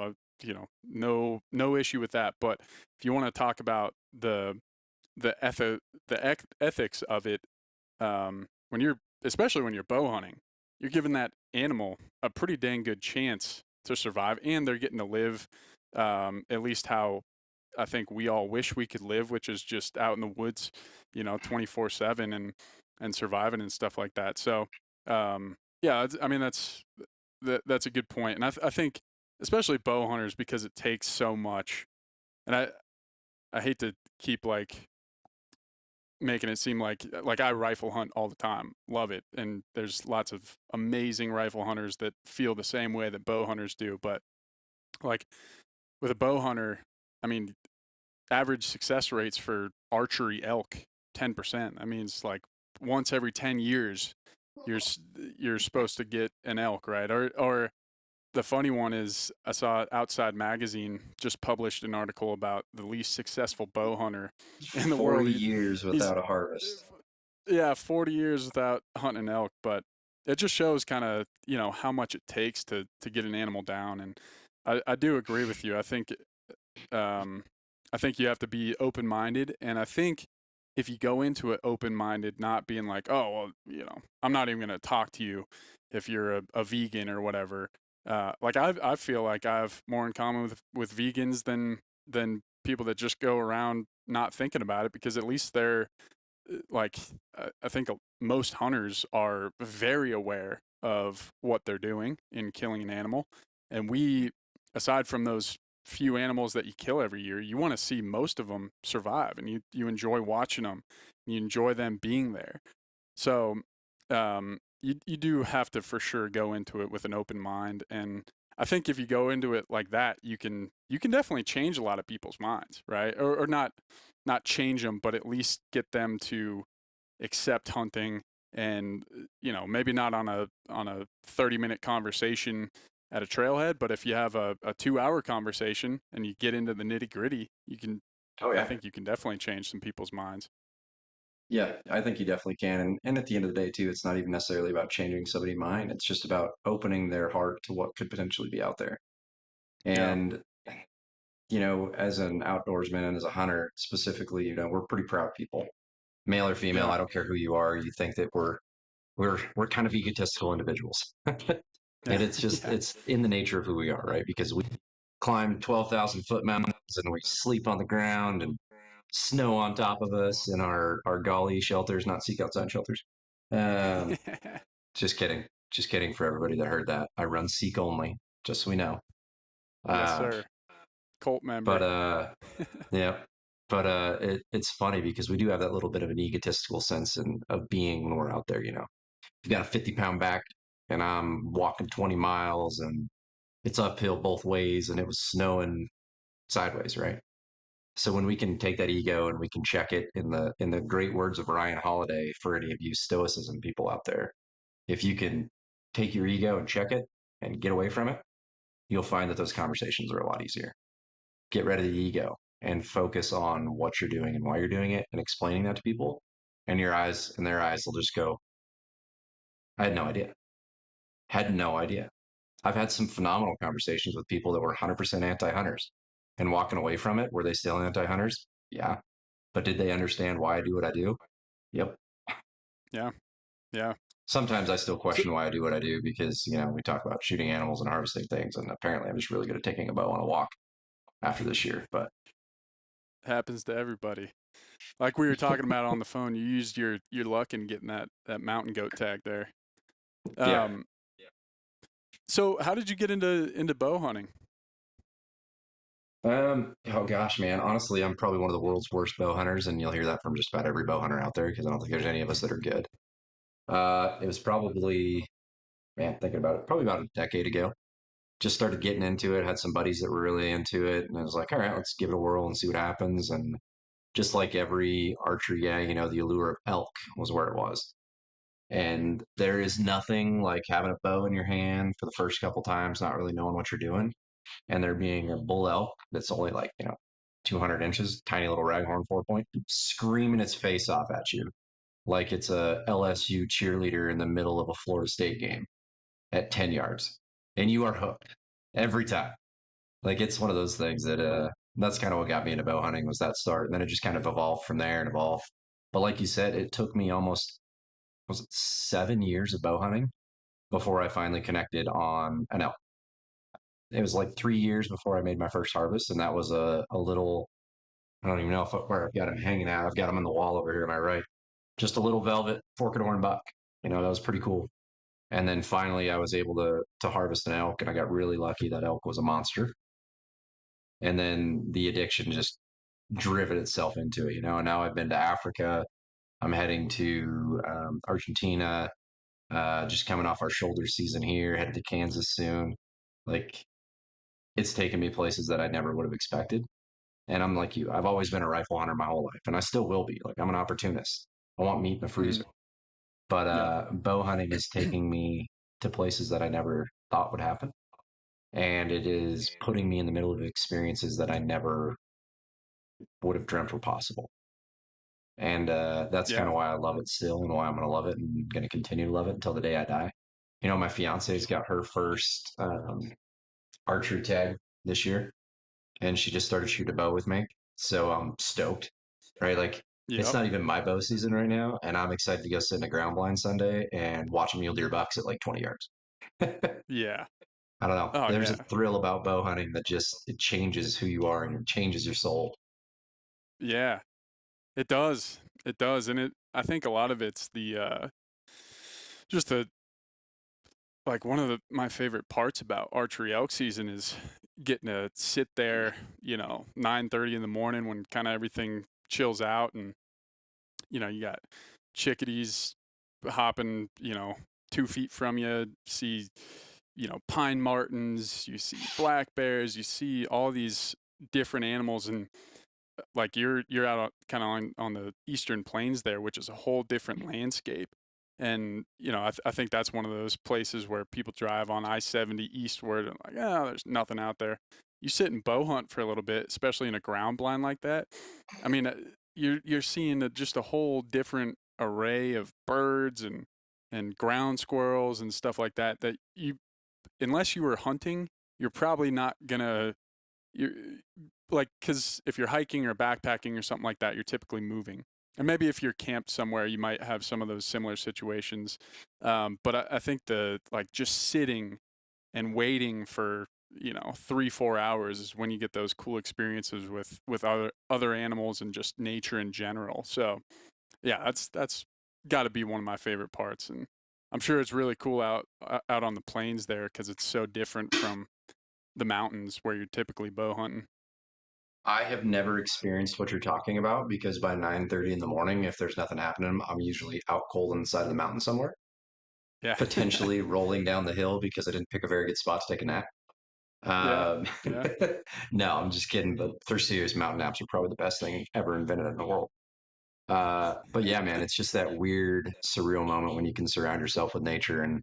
No issue with that. But if you want to talk about the ethics of it, especially when you're bow hunting, you're giving that animal a pretty dang good chance to survive, and they're getting to live, at least how I think we all wish we could live, which is just out in the woods, 24/7 and surviving and stuff like that. So, I mean, that's a good point. And I think especially bow hunters, because it takes so much, and I hate to keep like making it seem like I rifle hunt all the time, love it. And there's lots of amazing rifle hunters that feel the same way that bow hunters do. But like with a bow hunter, I mean, average success rates for archery elk, 10%. I mean, it's like once every 10 years, you're supposed to get an elk, right? Or the funny one is, I saw Outside Magazine just published an article about the least successful bow hunter in the world. 40 years without a harvest. Yeah, 40 years without hunting an elk. But it just shows kind of, how much it takes to get an animal down. And I do agree with you. I think you have to be open-minded. And I think if you go into it open-minded, not being like, oh, well, I'm not even going to talk to you if you're a vegan or whatever. Like I feel like I have more in common with vegans than people that just go around not thinking about it, because at least they're like, I think most hunters are very aware of what they're doing in killing an animal. And we, aside from those few animals that you kill every year, you want to see most of them survive, and you enjoy watching them. You enjoy them being there. So, you do have to for sure go into it with an open mind. And I think if you go into it like that, you can definitely change a lot of people's minds, right? Or not change them, but at least get them to accept hunting. And maybe not on a 30-minute conversation at a trailhead, but if you have a 2-hour conversation and you get into the nitty gritty, Oh I yeah. think you can definitely change some people's minds. Yeah, I think you definitely can. And at the end of the day, too, it's not even necessarily about changing somebody's mind. It's just about opening their heart to what could potentially be out there. Yeah. And, as an outdoorsman and as a hunter specifically, we're pretty proud people, male or female. Yeah. I don't care who you are. You think that we're kind of egotistical individuals. And Yeah. it's just, Yeah. it's in the nature of who we are, right? Because we climb 12,000-foot mountains and we sleep on the ground and snow on top of us in our golly shelters, not seek outside shelters. Um, just kidding. Just kidding for everybody that heard that. I run seek only, just so we know. Yes, Uh, sir. Cult but member. yeah. But it's funny because we do have that little bit of an egotistical sense of being when we're out there. You've got a 50-pound back, and I'm walking 20 miles, and it's uphill both ways, and it was snowing sideways, right? So when we can take that ego and we can check it in the great words of Ryan Holiday, for any of you stoicism people out there, if you can take your ego and check it and get away from it, you'll find that those conversations are a lot easier. Get rid of the ego and focus on what you're doing and why you're doing it and explaining that to people. And their eyes will just go, I had no idea. Had no idea. I've had some phenomenal conversations with people that were 100% anti-hunters, and walking away from it, were they still anti-hunters? Yeah. But did they understand why I do what I do? Yep. Yeah. Yeah. Sometimes I still So question why I do what I do because, we talk about shooting animals and harvesting things, and apparently I'm just really good at taking a bow on a walk after this year. But happens to everybody. Like we were talking about on the phone, you used your luck in getting that mountain goat tag there. yeah. Um, so how did you get into bow hunting? Oh gosh, man. Honestly, I'm probably one of the world's worst bow hunters, and you'll hear that from just about every bow hunter out there because I don't think there's any of us that are good. It was probably, man, thinking about it, probably about a decade ago. Just started getting into it, had some buddies that were really into it, and I was like, all right, let's give it a whirl and see what happens. And just like every archery gang, the allure of elk was where it was. And there is nothing like having a bow in your hand for the first couple times, not really knowing what you're doing, and there being a bull elk that's only like 200 inches, tiny little raghorn 4-point, screaming its face off at you like it's a LSU cheerleader in the middle of a Florida State game at 10 yards, and you are hooked every time. Like it's one of those things that that's kind of what got me into bow hunting, was that start, and then it just kind of evolved from there and evolved. But like you said, it took me almost, was it 7 years of bow hunting before I finally connected on an elk. It was like 3 years before I made my first harvest, and that was a little, I don't even know where I've got him hanging out. I've got him on the wall over here to my right. Just a little velvet forked horn buck. That was pretty cool. And then finally, I was able to harvest an elk, and I got really lucky. That elk was a monster. And then the addiction just driven itself into it. And now I've been to Africa. I'm heading to Argentina. Just coming off our shoulder season here. Headed to Kansas soon. Like it's taken me places that I never would have expected. And I'm like you. I've always been a rifle hunter my whole life, and I still will be. Like I'm an opportunist. I want meat in the Hmm. freezer. But Yeah. bow hunting is taking me to places that I never thought would happen, and it is putting me in the middle of experiences that I never would have dreamt were possible. And that's kind Yeah. of why I love it still, and why I'm going to love it and going to continue to love it until the day I die. My fiance's got her first archery tag this year, and she just started shooting a bow with me. So I'm stoked, right? Like it's Yep. not even my bow season right now, and I'm excited to go sit in a ground blind Sunday and watch mule deer bucks at like 20 yards. Yeah. I don't know. Oh There's a yeah. thrill about bow hunting that just it changes who you are and it changes your soul. Yeah, it does. It does. And I think a lot of it's just the, like one of my favorite parts about archery elk season is getting to sit there, 9:30 in the morning when kind of everything chills out, and you got chickadees hopping, 2 feet from you. See, pine martens. You see black bears. You see all these different animals, and like you're out kind of on the eastern plains there, which is a whole different landscape. And I think that's one of those places where people drive on I-70 eastward and like, oh, there's nothing out there. You sit and bow hunt for a little bit, especially in a ground blind like that. I mean, you're seeing just a whole different array of birds and ground squirrels and stuff like that. That you, unless you were hunting, you're probably not gonna. You're like, because if you're hiking or backpacking or something like that, you're typically moving. And maybe if you're camped somewhere, you might have some of those similar situations. But I think like just sitting and waiting for 3-4 hours is when you get those cool experiences with other animals and just nature in general. So yeah, that's got to be one of my favorite parts. And I'm sure it's really cool out on the plains there because it's so different from the mountains where you're typically bow hunting. I have never experienced what you're talking about because by 9:30 in the morning, if there's nothing happening, I'm usually out cold on the side of the mountain somewhere, Yeah. potentially rolling down the hill because I didn't pick a very good spot to take a nap. Yeah. Um, Yeah. no, I'm just kidding. But for serious, mountain naps are probably the best thing ever invented in the world. But yeah, man, it's just that weird, surreal moment when you can surround yourself with nature. And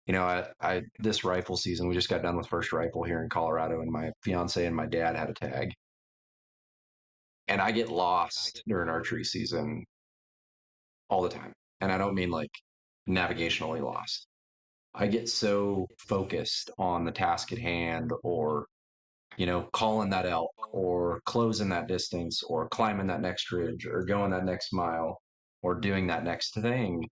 I this rifle season, we just got done with first rifle here in Colorado, and my fiance and my dad had a tag, and I get lost during archery season all the time. And I don't mean like navigationally lost. I get so focused on the task at hand or, calling that elk or closing that distance or climbing that next ridge or going that next mile or doing that next thing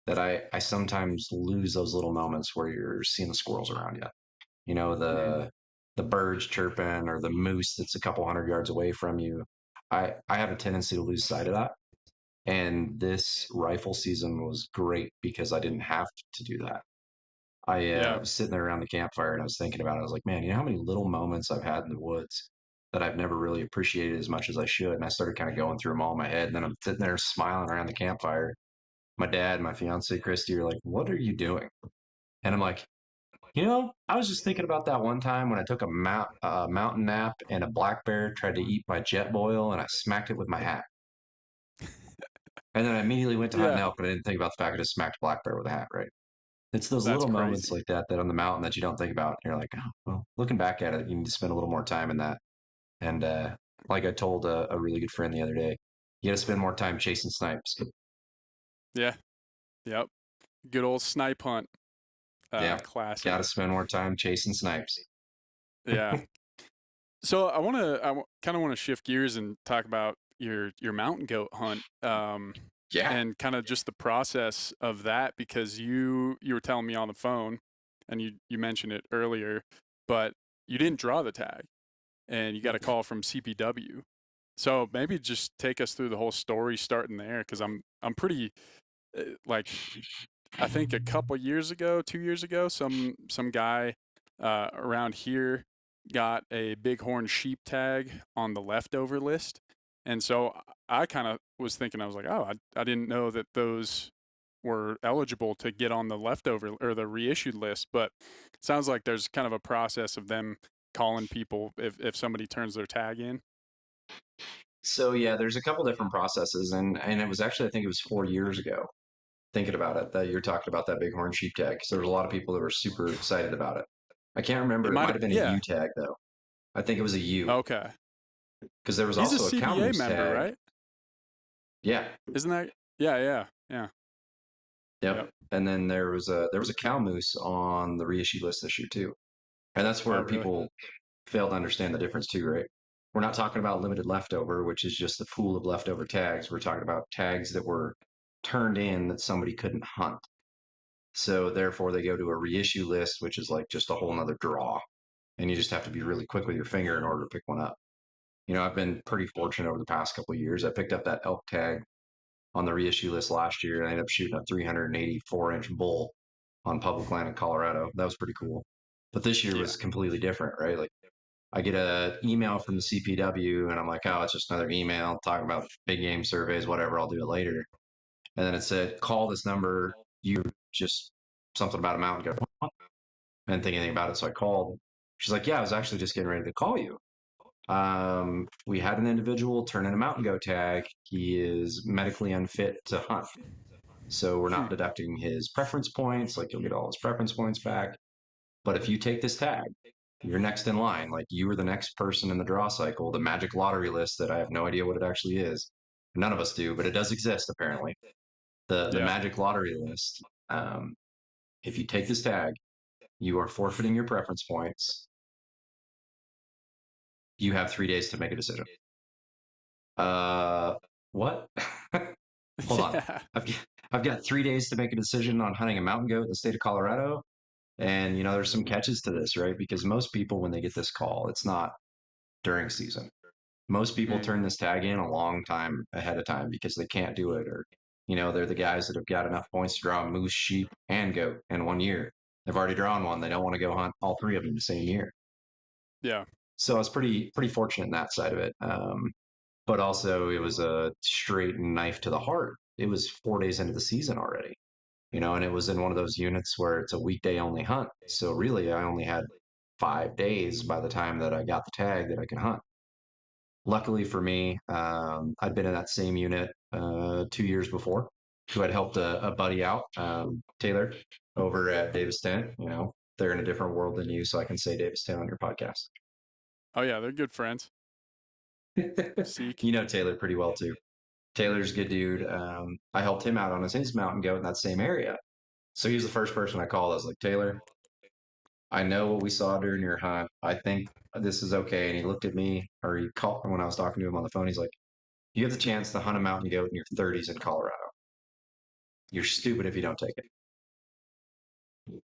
that I sometimes lose those little moments where you're seeing the squirrels around you. You know, Mhm. the birds chirping or the moose that's a couple hundred yards away from you. I have a tendency to lose sight of that. And this rifle season was great because I didn't have to do that. I Yeah. was sitting there around the campfire and I was thinking about it. I was like, man, you know how many little moments I've had in the woods that I've never really appreciated as much as I should. And I started kind of going through them all in my head. And then I'm sitting there smiling around the campfire. My dad, my fiance Christy are like, "What are you doing?" And I'm like, I was just thinking about that one time when I took a mountain nap and a black bear tried to eat my jet boil and I smacked it with my hat. And then I immediately went to hunting Yeah. elk, but I didn't think about the fact I just smacked a black bear with a hat, right? It's those That's little moments crazy. like that on the mountain that you don't think about. You're like, oh, well, looking back at it, you need to spend a little more time in that. And like I told a really good friend the other day, you got to spend more time chasing snipes. Yeah. Yep. Good old snipe hunt. Yeah, got Classic. to spend more time chasing snipes. Yeah. So I kind of want to shift gears and talk about your mountain goat hunt, Yeah. and kind of just the process of that because you were telling me on the phone, and you mentioned it earlier, but you didn't draw the tag, and you got a call from CPW. So maybe just take us through the whole story starting there, because I'm pretty like, I think a couple years ago, 2 years ago, some guy around here got a bighorn sheep tag on the leftover list, and so I kind of was thinking, I was like, oh, I didn't know that those were eligible to get on the leftover or the reissued list, but it sounds like there's kind of a process of them calling people if somebody turns their tag in. So yeah, there's a couple different processes, and it was actually I think it was 4 years ago. Thinking about it, that you're talking about that bighorn sheep tag, because there was a lot of people that were super excited about it. I can't It remember. It might might have, have been a yeah, U tag though. I think it was a U, okay. because there was He's a also a cow CBA moose member, tag. right? Yeah. Isn't that? Yeah, yeah, yeah. Yep. Yep. And then there was a cow moose on the reissue list this year too. And that's Oh, where really? people fail to understand the difference too, right? We're not talking about limited leftover, which is just the pool of leftover tags. We're talking about tags that were turned in that somebody couldn't hunt. So therefore they go to a reissue list, which is like just a whole nother draw. And you just have to be really quick with your finger in order to pick one up. I've been pretty fortunate over the past couple of years. I picked up that elk tag on the reissue list last year, and I ended up shooting a 384-inch bull on public land in Colorado. That was pretty cool. But this year Yeah. was completely different, right? Like I get a email from the CPW, and I'm like, oh, it's just another email talking about big game surveys, whatever. I'll do it later. And then it said, call this number. You just something about a mountain goat. I didn't think anything about it, so I called. She's like, yeah, I was actually just getting ready to call you. We had an individual turn in a mountain goat tag. He is medically unfit to hunt. So we're not deducting his preference points. Like he'll get all his preference points back. But if you take this tag, you're next in line. Like you are the next person in the draw cycle, the magic lottery list that I have no idea what it actually is. None of us do, but it does exist apparently. The Yeah. magic lottery list. If you take this tag, you are forfeiting your preference points. You have 3 days to make a decision. What? Hold on. Yeah. I've got 3 days to make a decision on hunting a mountain goat in the state of Colorado. And there's some catches to this, right? Because most people, when they get this call, it's not during season. Most people turn this tag in a long time ahead of time because they can't do it, or they're the guys that have got enough points to draw moose, sheep, and goat in 1 year. They've already drawn one. They don't want to go hunt all three of them the same year. Yeah. So I was pretty fortunate in that side of it. But also it was a straight knife to the heart. It was 4 days into the season already, and it was in one of those units where it's a weekday only hunt. So really I only had 5 days by the time that I got the tag that I could hunt. Luckily for me, I'd been in that same unit 2 years before, who had helped a buddy out, Taylor, over at Davis Tent. They're in a different world than you, so I can say Davis Tent on your podcast. Oh yeah, they're good friends. Seek. You know Taylor pretty well too. Taylor's a good dude. I helped him out on his mountain goat in that same area. So he was the first person I called. I was like, Taylor, I know what we saw during your hunt. I think this is okay. And he looked at me, or he called when I was talking to him on the phone. He's like, you have the chance to hunt a mountain goat in your 30s in Colorado. You're stupid if you don't take it.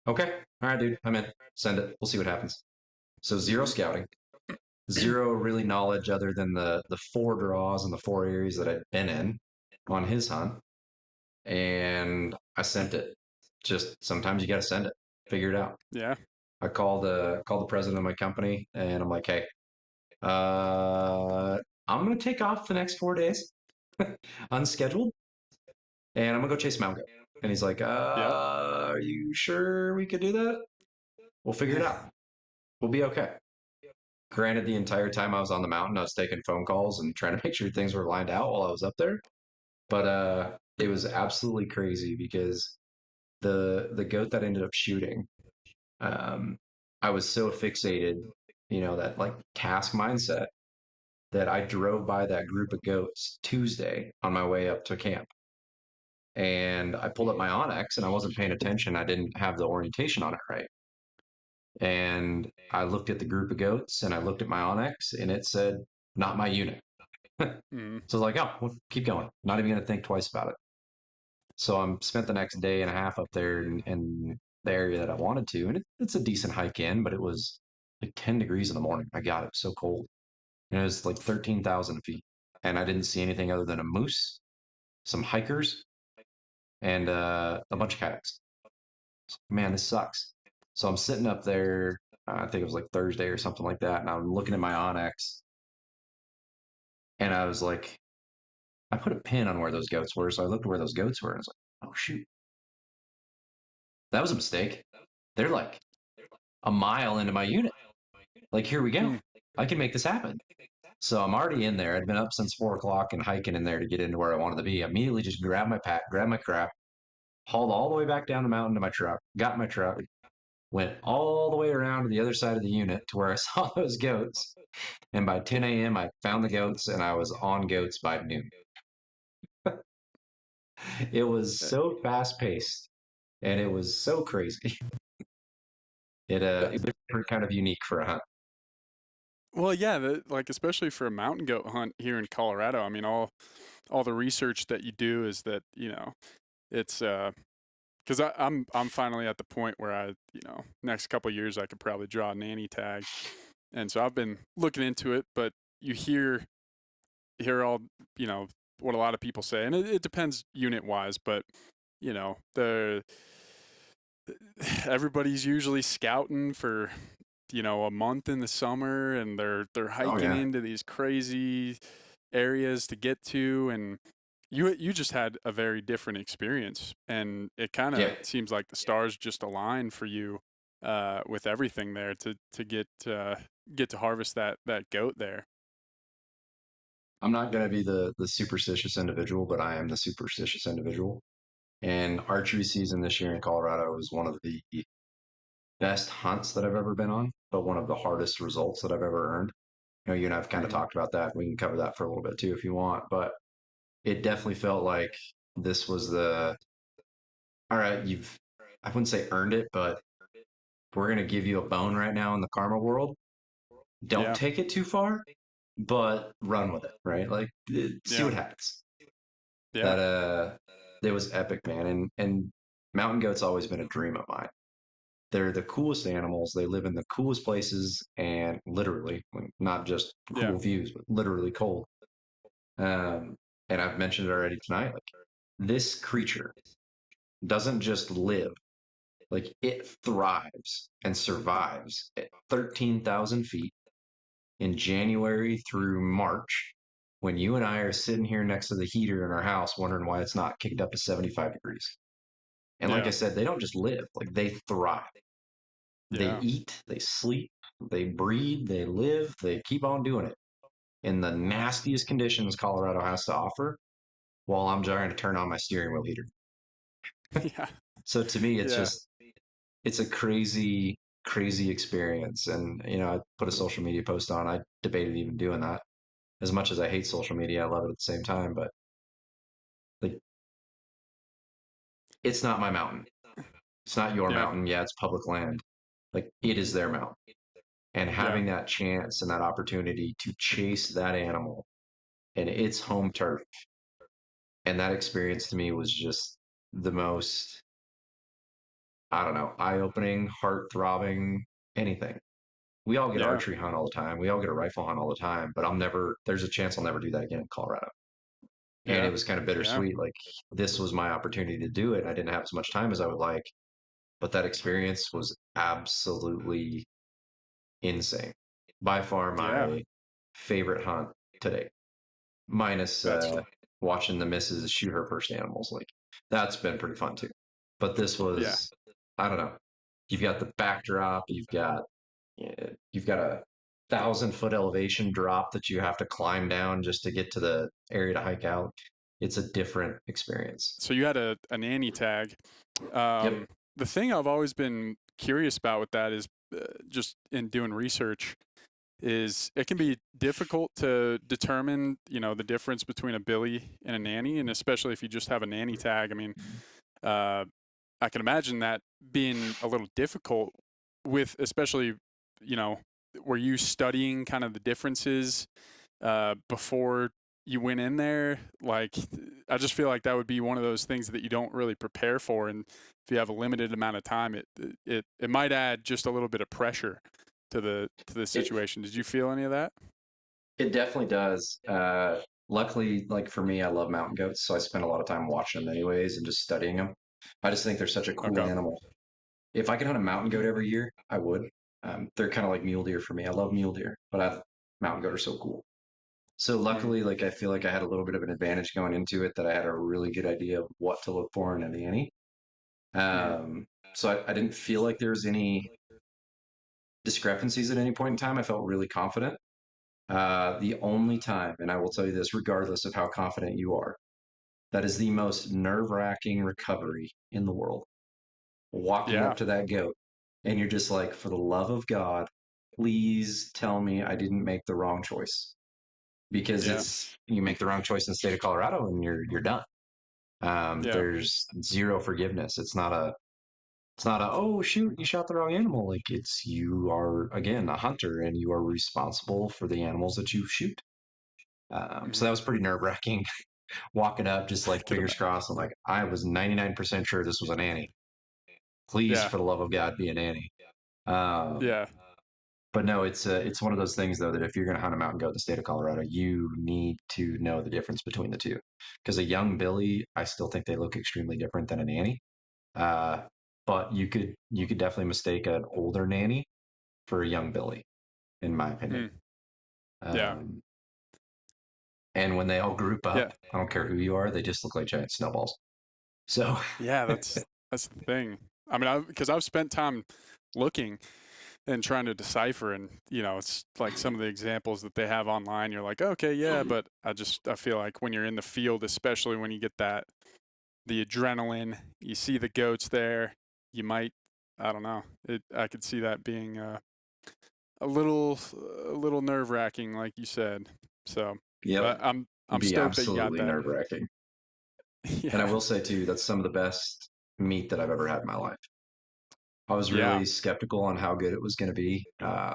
Okay. All right, dude. I'm in. Send it. We'll see what happens. So 0 scouting, 0 really knowledge other than the 4 draws and the 4 areas that I'd been in on his hunt. And I sent it. Just sometimes you got to send it. Figure it out. Yeah. I called the president of my company, and I'm like, hey, I'm gonna take off the next 4 days, unscheduled, and I'm gonna go chase mountain goat. And he's like, are you sure we could do that? We'll figure it out. We'll be okay. Granted, the entire time I was on the mountain, I was taking phone calls and trying to make sure things were lined out while I was up there. But it was absolutely crazy because the goat that I ended up shooting, I was so fixated, that like task mindset, that I drove by that group of goats Tuesday on my way up to camp. And I pulled up my Onyx and I wasn't paying attention. I didn't have the orientation on it right. And I looked at the group of goats and I looked at my Onyx and it said, not my unit. So I was like, oh, well, keep going. Not even going to think twice about it. So I spent the next day and a half up there in the area that I wanted to. And it's a decent hike in, but it was like 10 degrees in the morning. I got it so cold. And it was like 13,000 feet. And I didn't see anything other than a moose, some hikers, and a bunch of kayaks. Man, this sucks. So I'm sitting up there, I think it was like Thursday or something like that, and I'm looking at my Onyx, and I was like, I put a pin on where those goats were, so I looked at where those goats were, and I was like, oh shoot, that was a mistake. They're like a mile into my unit. Like, here we go. I can make this happen. So I'm already in there. I'd been up since 4 o'clock and hiking in there to get into where I wanted to be. I immediately just grabbed my pack, grabbed my crap, hauled all the way back down the mountain to my truck, got my truck, went all the way around to the other side of the unit to where I saw those goats. And by 10 a.m., I found the goats and I was on goats by noon. It was so fast paced and it was so crazy. It was kind of unique for a hunt. Well, yeah, like especially for a mountain goat hunt here in Colorado. I mean, all the research that you do is that it's because I'm finally at the point where I next couple of years I could probably draw a nanny tag, and so I've been looking into it. But you hear all, what a lot of people say, and it depends unit wise, but the everybody's usually scouting for a month in the summer, and they're Oh hiking yeah. into these crazy areas to get to, and you just had a very different experience, and it kind of Yeah. seems like the stars just aligned for you with everything there to get to harvest that goat there. I'm not going to be the superstitious individual, but I am the superstitious individual. And archery season this year in Colorado was one of the best hunts that I've ever been on, but one of the hardest results that I've ever earned. You and I've kind of Hmm. talked about that. We can cover that for a little bit too if you want, but it definitely felt like this was the all right, I wouldn't say earned it, but we're going to give you a bone right now in the karma world. Don't Yeah, take it too far, but run with it, right? Like see yeah, what happens. yeah, That it was epic, man. And mountain goats always been a dream of mine. They're the coolest animals. They live in the coolest places and literally, not just yeah, cool views, but literally cold. Um, and I've mentioned it already tonight. Like this creature doesn't just live, like it thrives and survives at 13,000 feet in January through March when you and I are sitting here next to the heater in our house wondering why it's not kicked up to 75 degrees. And like I yeah, said, they don't just live, like they thrive. They yeah, eat, they sleep, they breed, they live, they keep on doing it in the nastiest conditions Colorado has to offer while I'm trying to turn on my steering wheel heater. yeah, So to me, it's yeah, just, it's a crazy, crazy experience. And, I put a social media post on, I debated even doing that. As much as I hate social media, I love it at the same time, but like, it's not my mountain. It's not your yeah, mountain. Yeah, it's public land. Like, it is their mountain. And yeah, having that chance and that opportunity to chase that animal and its home turf. And that experience to me was just the most, I don't know, eye opening, heart throbbing, anything. We all get yeah, archery hunt all the time. We all get a rifle hunt all the time, but there's a chance I'll never do that again in Colorado. And it yeah, was kind of yeah, bittersweet. Like this was my opportunity to do it. I didn't have as much time as I would like, but that experience was absolutely insane. By far yeah. my favorite hunt today, minus That's watching the missus shoot her first animals. Like that's been pretty fun too. But this yeah, was, I don't know. You've got the backdrop. You've got a 1,000 foot elevation drop that you have to climb down just to get to the area to hike out. It's a different experience. so you had a nanny tag. Yep. The thing I've always been curious about with that is just in doing research is it can be difficult to determine, the difference between a billy and a nanny, and especially if you just have a nanny tag. I mean, uh, I can imagine that being a little difficult with, especially, you know, were you studying kind of the differences before you went in there? Like, I just feel like that would be one of those things that you don't really prepare for, and if you have a limited amount of time, it might add just a little bit of pressure to the It situation. Did you feel any of that? it definitely does. Luckily, like for me, I love mountain goats, so I spend a lot of time watching them anyways and just studying them. I just think they're such a cool Okay. animal. If I could hunt a mountain goat every year, I would. They're kind of like mule deer for me. I love mule deer, but mountain goat are so cool. So Mm, luckily, like I feel like I had a little bit of an advantage going into it that I had a really good idea of what to look for in a nanny. mm, So I didn't feel like there was any discrepancies at any point in time. I felt really confident. The only time, and I will tell you this, regardless of how confident you are, that is the most nerve-wracking recovery in the world. Walking yeah. up to that goat, and you're just like, for the love of God, please tell me I didn't make the wrong choice. Because Yeah. you make the wrong choice in the state of Colorado, and you're done. Yeah. There's zero forgiveness. It's not a oh shoot, you shot the wrong animal. Like it's you are again a hunter and you are responsible for the animals that you shoot. So Hmm. that was pretty nerve wracking. Walking up, just I like could fingers imagine. crossed. I'm like, I was 99% sure this was a nanny. Please, Yeah. for the love of God, be a nanny. Um, Yeah. But no, it's one of those things though that if you're going to hunt a mountain goat in the state of Colorado, you need to know the difference between the two. Because a young billy, I still think they look extremely different than a nanny. Uh, but you could definitely mistake an older nanny for a young billy, in my opinion. Yeah. Um, and when they all group Yeah. up, I don't care who you are, they just look like giant snowballs. So Yeah. That's the thing. I mean, because I've spent time looking and trying to decipher, and it's like some of the examples that they have online. You're like, okay, yeah, but I feel like when you're in the field, especially when you get the adrenaline, you see the goats there, you might, I don't know, I could see that being a little nerve wracking, like you said. So, yep, but I'm be stoked that you got absolutely that. nerve wracking. And I Yeah. will say too, that's some of the best meat that I've ever had in my life. I was Yeah. really skeptical on how good it was going to be.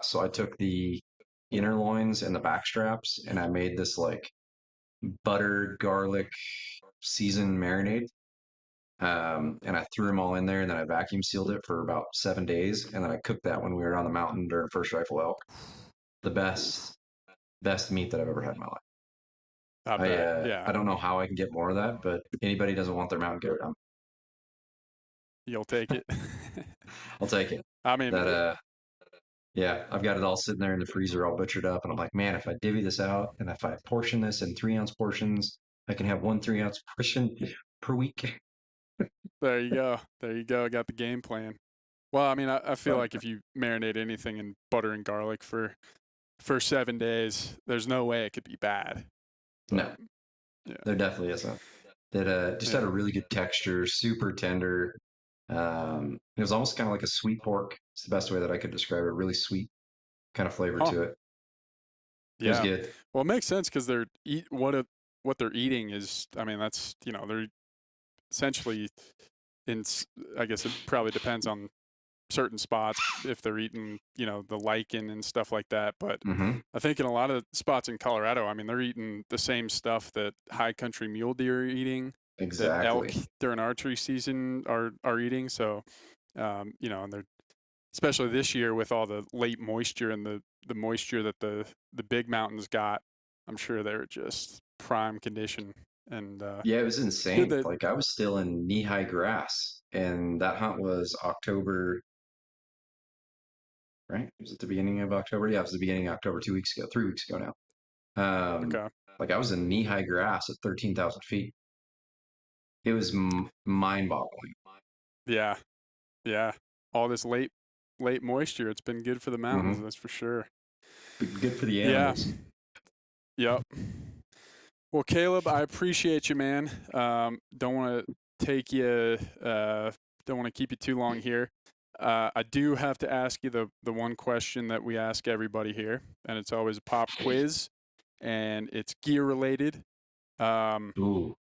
So I took the inner loins and the back straps and I made this like butter, garlic, seasoned marinade. And I threw them all in there and then I vacuum sealed it for about 7 days. And then I cooked that when we were on the mountain during first rifle elk. The Oof, best meat that I've ever had in my life. I bet. I Yeah. don't know how I can get more of that, but anybody doesn't want their mountain goat, You'll take it. I'll take it. I mean, That Yeah, I've got it all sitting there in the freezer, all butchered up, and I'm like, man, if I divvy this out and if I portion this in 3 ounce portions, I can have 1 3 ounce portion per week. there you go. There you go. Got the game plan. Well, I mean, I feel But like if you marinate anything in butter and garlic for 7 days, there's no way it could be bad. no, But yeah, there definitely isn't. That just had a yeah. really good texture, super tender. It was almost kind of like a sweet pork. It's the best way that I could describe it. Really sweet kind of flavor Huh. to it. It was Yeah. good. Well, it makes sense because what they're eating is, I mean, that's they're essentially I guess it probably depends on certain spots if they're eating the lichen and stuff like that. But Hmm. I think in a lot of spots in Colorado, I mean, they're eating the same stuff that high country mule deer are eating, that elk Exactly. during archery season are eating. So, and they're especially this year with all the late moisture and the moisture that the big mountains got. I'm sure they're just prime condition, and Yeah, it was it's good insane. that. Like I was still in knee-high grass, and that hunt was October, right? Was it the beginning of October? Yeah, it was the beginning of October, 2 weeks ago, 3 weeks ago now. Um, Okay. like I was in knee-high grass at 13,000 feet. It was mind-boggling. Yeah. Yeah. All this late moisture, it's been good for the mountains, Hmm. that's for sure. Good for the Yeah. animals. Yep. Well, Caleb, I appreciate you, man. Don't want to take you. Don't want to keep you too long here. I do have to ask you the one question that we ask everybody here, and it's always a pop quiz, and it's gear related. Um, Ooh,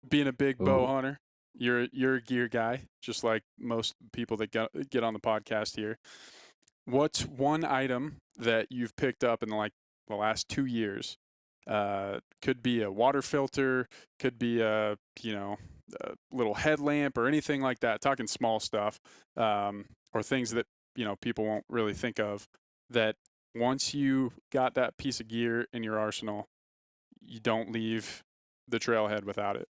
Being a big bow ooh. hunter, you're a gear guy, just like most people that get on the podcast here. What's one item that you've picked up in like the last 2 years? Could be a water filter, could be a little headlamp or anything like that. Talking small stuff, or things that people won't really think of. That once you got that piece of gear in your arsenal, you don't leave the trailhead without it.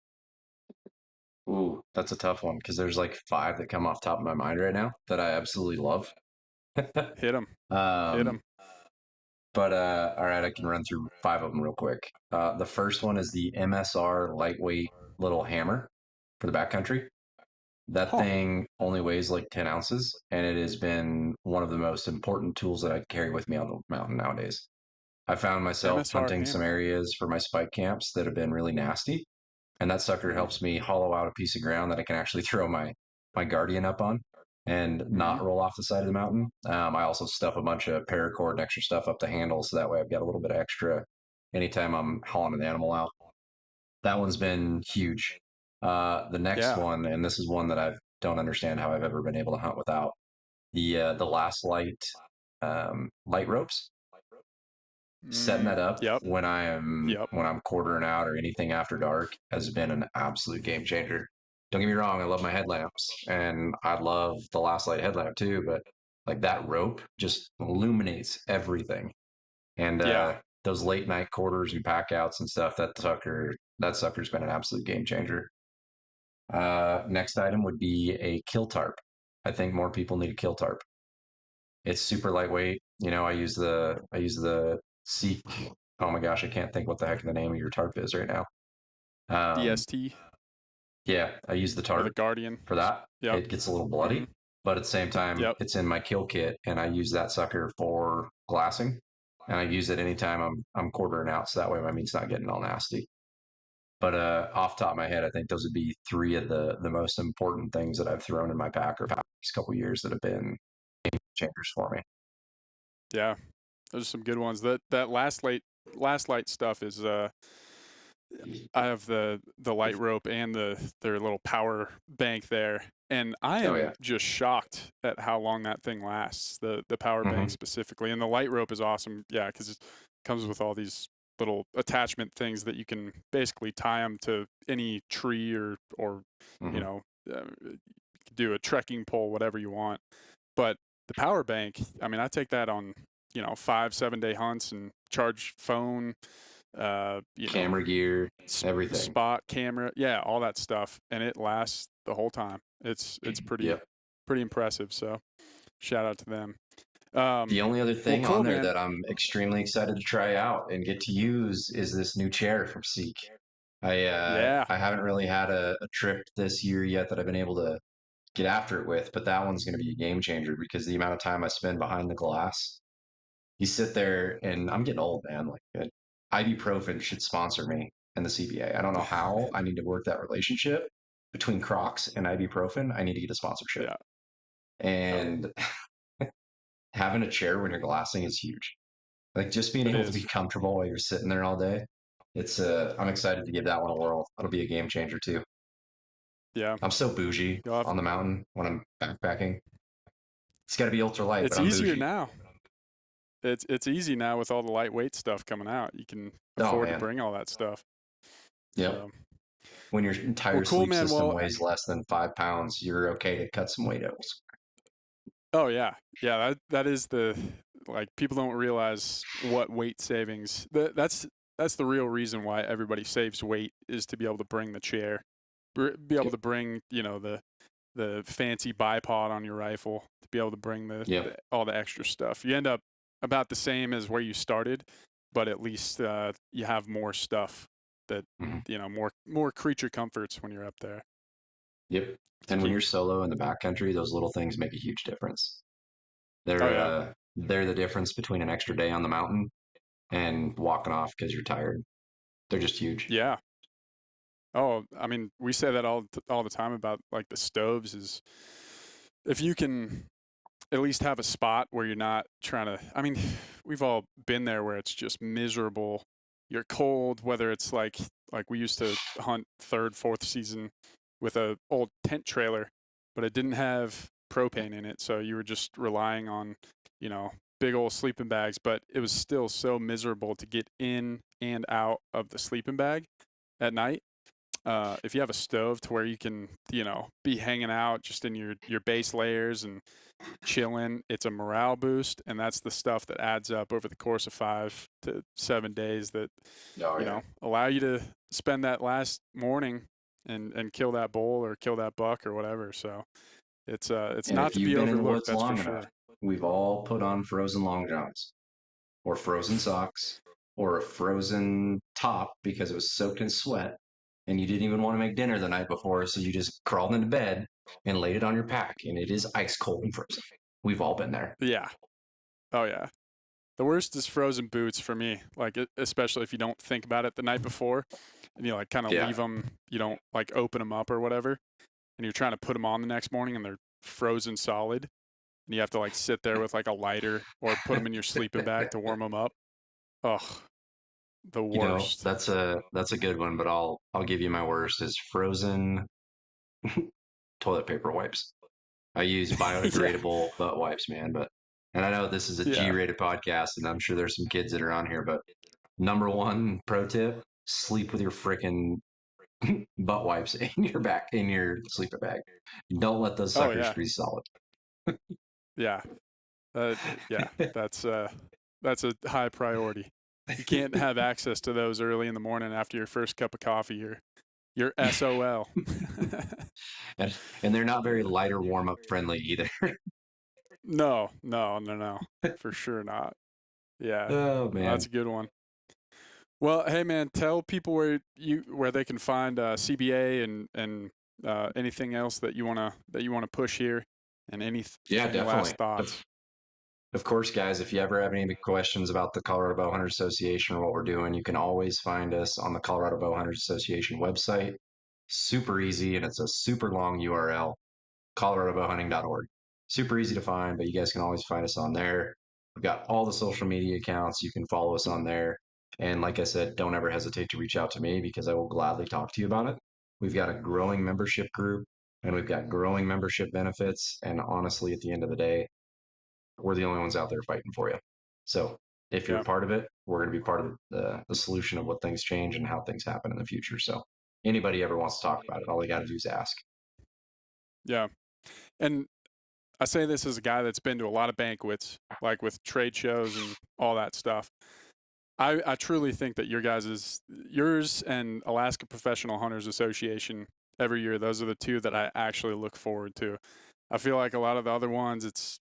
Ooh, that's a tough one because there's like five that come off top of my mind right now that I absolutely love. Hit them, hit Um, them. but all right, I can run through five of them real quick. The first one is the MSR lightweight little hammer for the backcountry. That Huh? thing only weighs like 10 ounces, and it has been one of the most important tools that I carry with me on the mountain nowadays. I found myself MSR hunting some hammer. areas for my spike camps that have been really nasty, and that sucker Mm-hmm. helps me hollow out a piece of ground that I can actually throw my guardian up on and Mm-hmm. not roll off the side of the mountain. I also stuff a bunch of paracord and extra stuff up the handle, so that way I've got a little bit of extra anytime I'm hauling an animal out. That one's been huge. The next Yeah. one, and this is one that I don't understand how I've ever been able to hunt without the last light ropes. Setting that up Yep. Yep. when I'm quartering out or anything after dark has been an absolute game changer. Don't get me wrong, I love my headlamps and I love the last light headlamp too, but Like that rope just illuminates everything. And Yeah. those late night quarters and pack outs and stuff, that sucker's been an absolute game changer. Next item would be a kill tarp. I think more people need a kill tarp. It's super lightweight. I use the Seek. Oh my gosh, I can't think what the heck the name of your tarp is right now. DST Yeah, I use the or the tarp Guardian. for that. Yep. It gets a little bloody, hmm but at the same time, Yep. it's in my kill kit, and I use that sucker for glassing, and I use it anytime I'm quartering out, so that way my meat's not getting all nasty. But off the top of my head, I think those would be three of the most important things that I've thrown in my pack over the past couple of years that have been game changers for me. Yeah. Those are some good ones. That last light stuff is I have the light rope and their little power bank there, and I Oh am yeah. just shocked at how long that thing lasts. The power bank hmm specifically, and the light rope is awesome. Yeah, because it comes with all these little attachment things that you can basically tie them to any tree or you hmm know do a trekking pole, whatever you want. But the power bank, I mean, I take that on 5-7 day hunts and charge phone, uh, you know, Camera gear, everything. spot camera, yeah, all that stuff, and it lasts the whole time. It's pretty Yep. pretty impressive. So shout out to them. The only other Well, thing on cool, there man. that I'm extremely excited to try out and get to use is this new chair from Seek. Yeah, I haven't really had a trip this year yet that I've been able to get after it with, but that one's going to be a game changer because the amount of time I spend behind the glass. You sit there, and I'm getting old, man. Like ibuprofen should sponsor me and the CBA. I don't know how. I need to work that relationship between Crocs and ibuprofen. I need to get a sponsorship, yeah, hell yeah, and having a chair when you're glassing is huge. Like just being it able to be is. comfortable while you're sitting there all day. I'm excited to give that one a whirl. It'll be a game changer too. Yeah, I'm so bougie you'll have, on the mountain when I'm backpacking. It's got to be ultra light, but it's I'm easier bougie. now. It's easy now with all the lightweight stuff coming out. You can Oh afford to man. bring all that stuff. Yep. So, When your well, entire cool, sleep man. system Well, weighs less than 5 pounds, you're okay to cut some weight out. oh yeah, yeah. That is the like people don't realize what weight savings. That's the real reason why everybody saves weight is to be able to bring the chair, be able Yep. to bring the fancy bipod on your rifle, to be able to bring Yep. all the extra stuff. You end up about the same as where you started, but at least you have more stuff that Mhm. more creature comforts when you're up there. Yep. It's And when key. you're solo in the backcountry, those little things make a huge difference. Oh They're yeah, uh, they're the difference between an extra day on the mountain and walking off because you're tired. They're just huge. yeah. Oh, I mean, we say that all the time about like the stoves is if you can at least have a spot where you're not trying to. I mean, we've all been there where it's just miserable. You're cold, whether it's like we used to hunt third, fourth season with a old tent trailer, but it didn't have propane in it, so you were just relying on, you know, big old sleeping bags, but it was still so miserable to get in and out of the sleeping bag at night. If you have a stove to where you can, be hanging out just in your base layers and chilling, it's a morale boost, and that's the stuff that adds up over the course of 5 to 7 days that Oh yeah. allow you to spend that last morning and kill that bull or kill that buck or whatever. So it's And not if to you've be been in the overlooked, woods that's for long enough, sure. we've all put on frozen long johns or frozen socks or a frozen top because it was soaked in sweat and you didn't even want to make dinner the night before, so you just crawled into bed and laid it on your pack and it is ice cold and frozen. We've all been there. Yeah. Oh yeah. The worst is frozen boots for me. Like especially if you don't think about it the night before, and you like kind of Yeah. leave them. You don't like open them up or whatever, and you're trying to put them on the next morning and they're frozen solid, and you have to like sit there with like a lighter or put them in your sleeping bag to warm them up. Ugh, the worst. That's a good one, but I'll give you my worst is frozen toilet paper wipes. I use Yeah, biodegradable butt wipes, man, but and I know this is a yeah. G-rated podcast and I'm sure there's some kids that are on here, but number one pro tip, sleep with your freaking butt wipes in your sleeper bag. Don't let those Oh suckers yeah, freeze solid. yeah. Yeah, that's a high priority. You can't have access to those early in the morning after your first cup of coffee. You're SOL. And they're not very light or warm up friendly either. No, for sure not. Yeah, Oh no, man. that's a good one. Well, hey man, tell people where they can find CBA and anything else that you wanna push here, and any Definitely. last thoughts. Of course, guys, if you ever have any questions about the Colorado Bowhunters Association or what we're doing, you can always find us on the Colorado Bowhunters Association website. Super easy, and it's a super long URL, coloradobowhunting.org. Super easy to find, but you guys can always find us on there. We've got all the social media accounts. You can follow us on there. And like I said, don't ever hesitate to reach out to me because I will gladly talk to you about it. We've got a growing membership group and we've got growing membership benefits. And honestly, at the end of the day, we're the only ones out there fighting for you. So if you're Yeah. part of it, we're going to be part of the solution of what things change and how things happen in the future. So anybody ever wants to talk about it, all they got to do is ask. Yeah. And I say this as a guy that's been to a lot of banquets, like with trade shows and all that stuff. I truly think that yours and Alaska Professional Hunters Association every year, those are the two that I actually look forward to. I feel like a lot of the other ones, it's,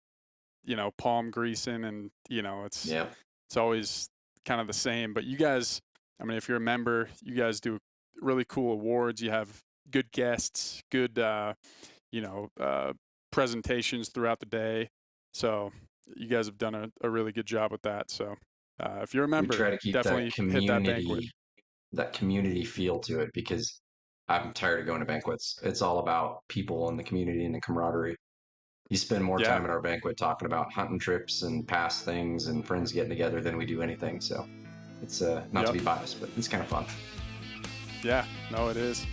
palm greasing and, it's always kind of the same. But you guys, I mean, if you're a member, you guys do really cool awards. You have good guests, good, presentations throughout the day. So you guys have done a really good job with that. So if you're a member, we try to keep definitely hit that banquet. That community feel to it because I'm tired of going to banquets. It's all about people and the community and the camaraderie. You spend more time at our banquet talking about hunting trips and past things and friends getting together than we do anything. So it's not to be biased, but it's kind of fun. Yeah, no, it is.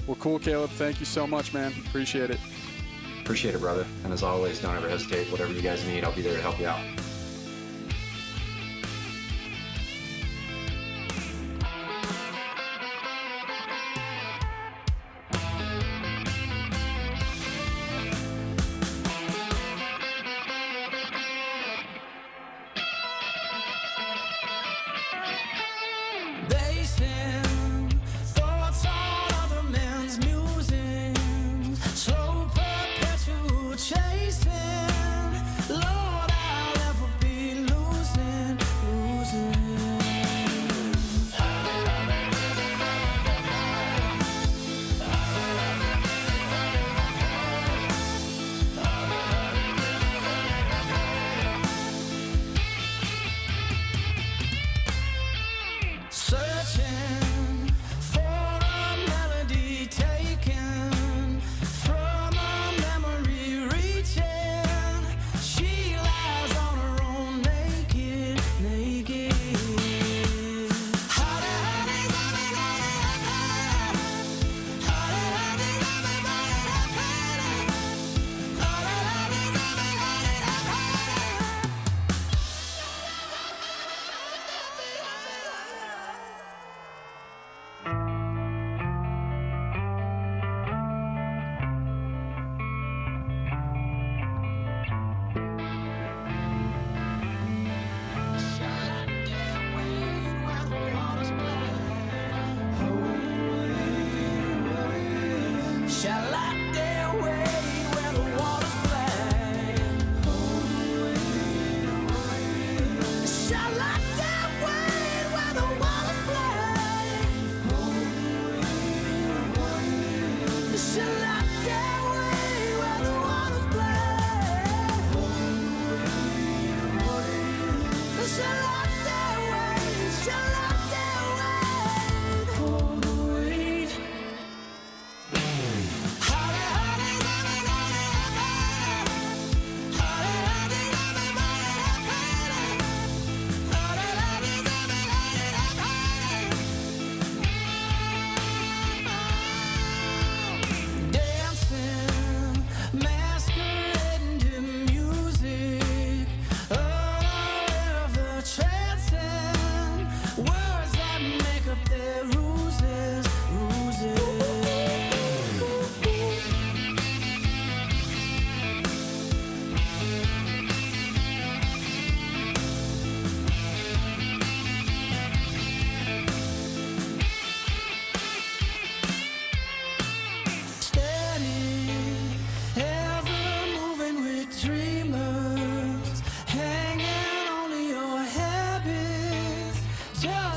Well, cool, Kaleb. Thank you so much, man. Appreciate it. Appreciate it, brother. And as always, don't ever hesitate. Whatever you guys need, I'll be there to help you out.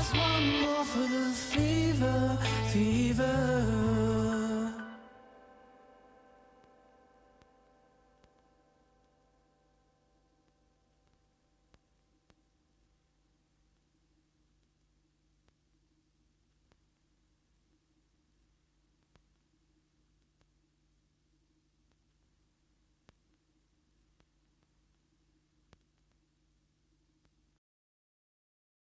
Just one more for the fever, fever.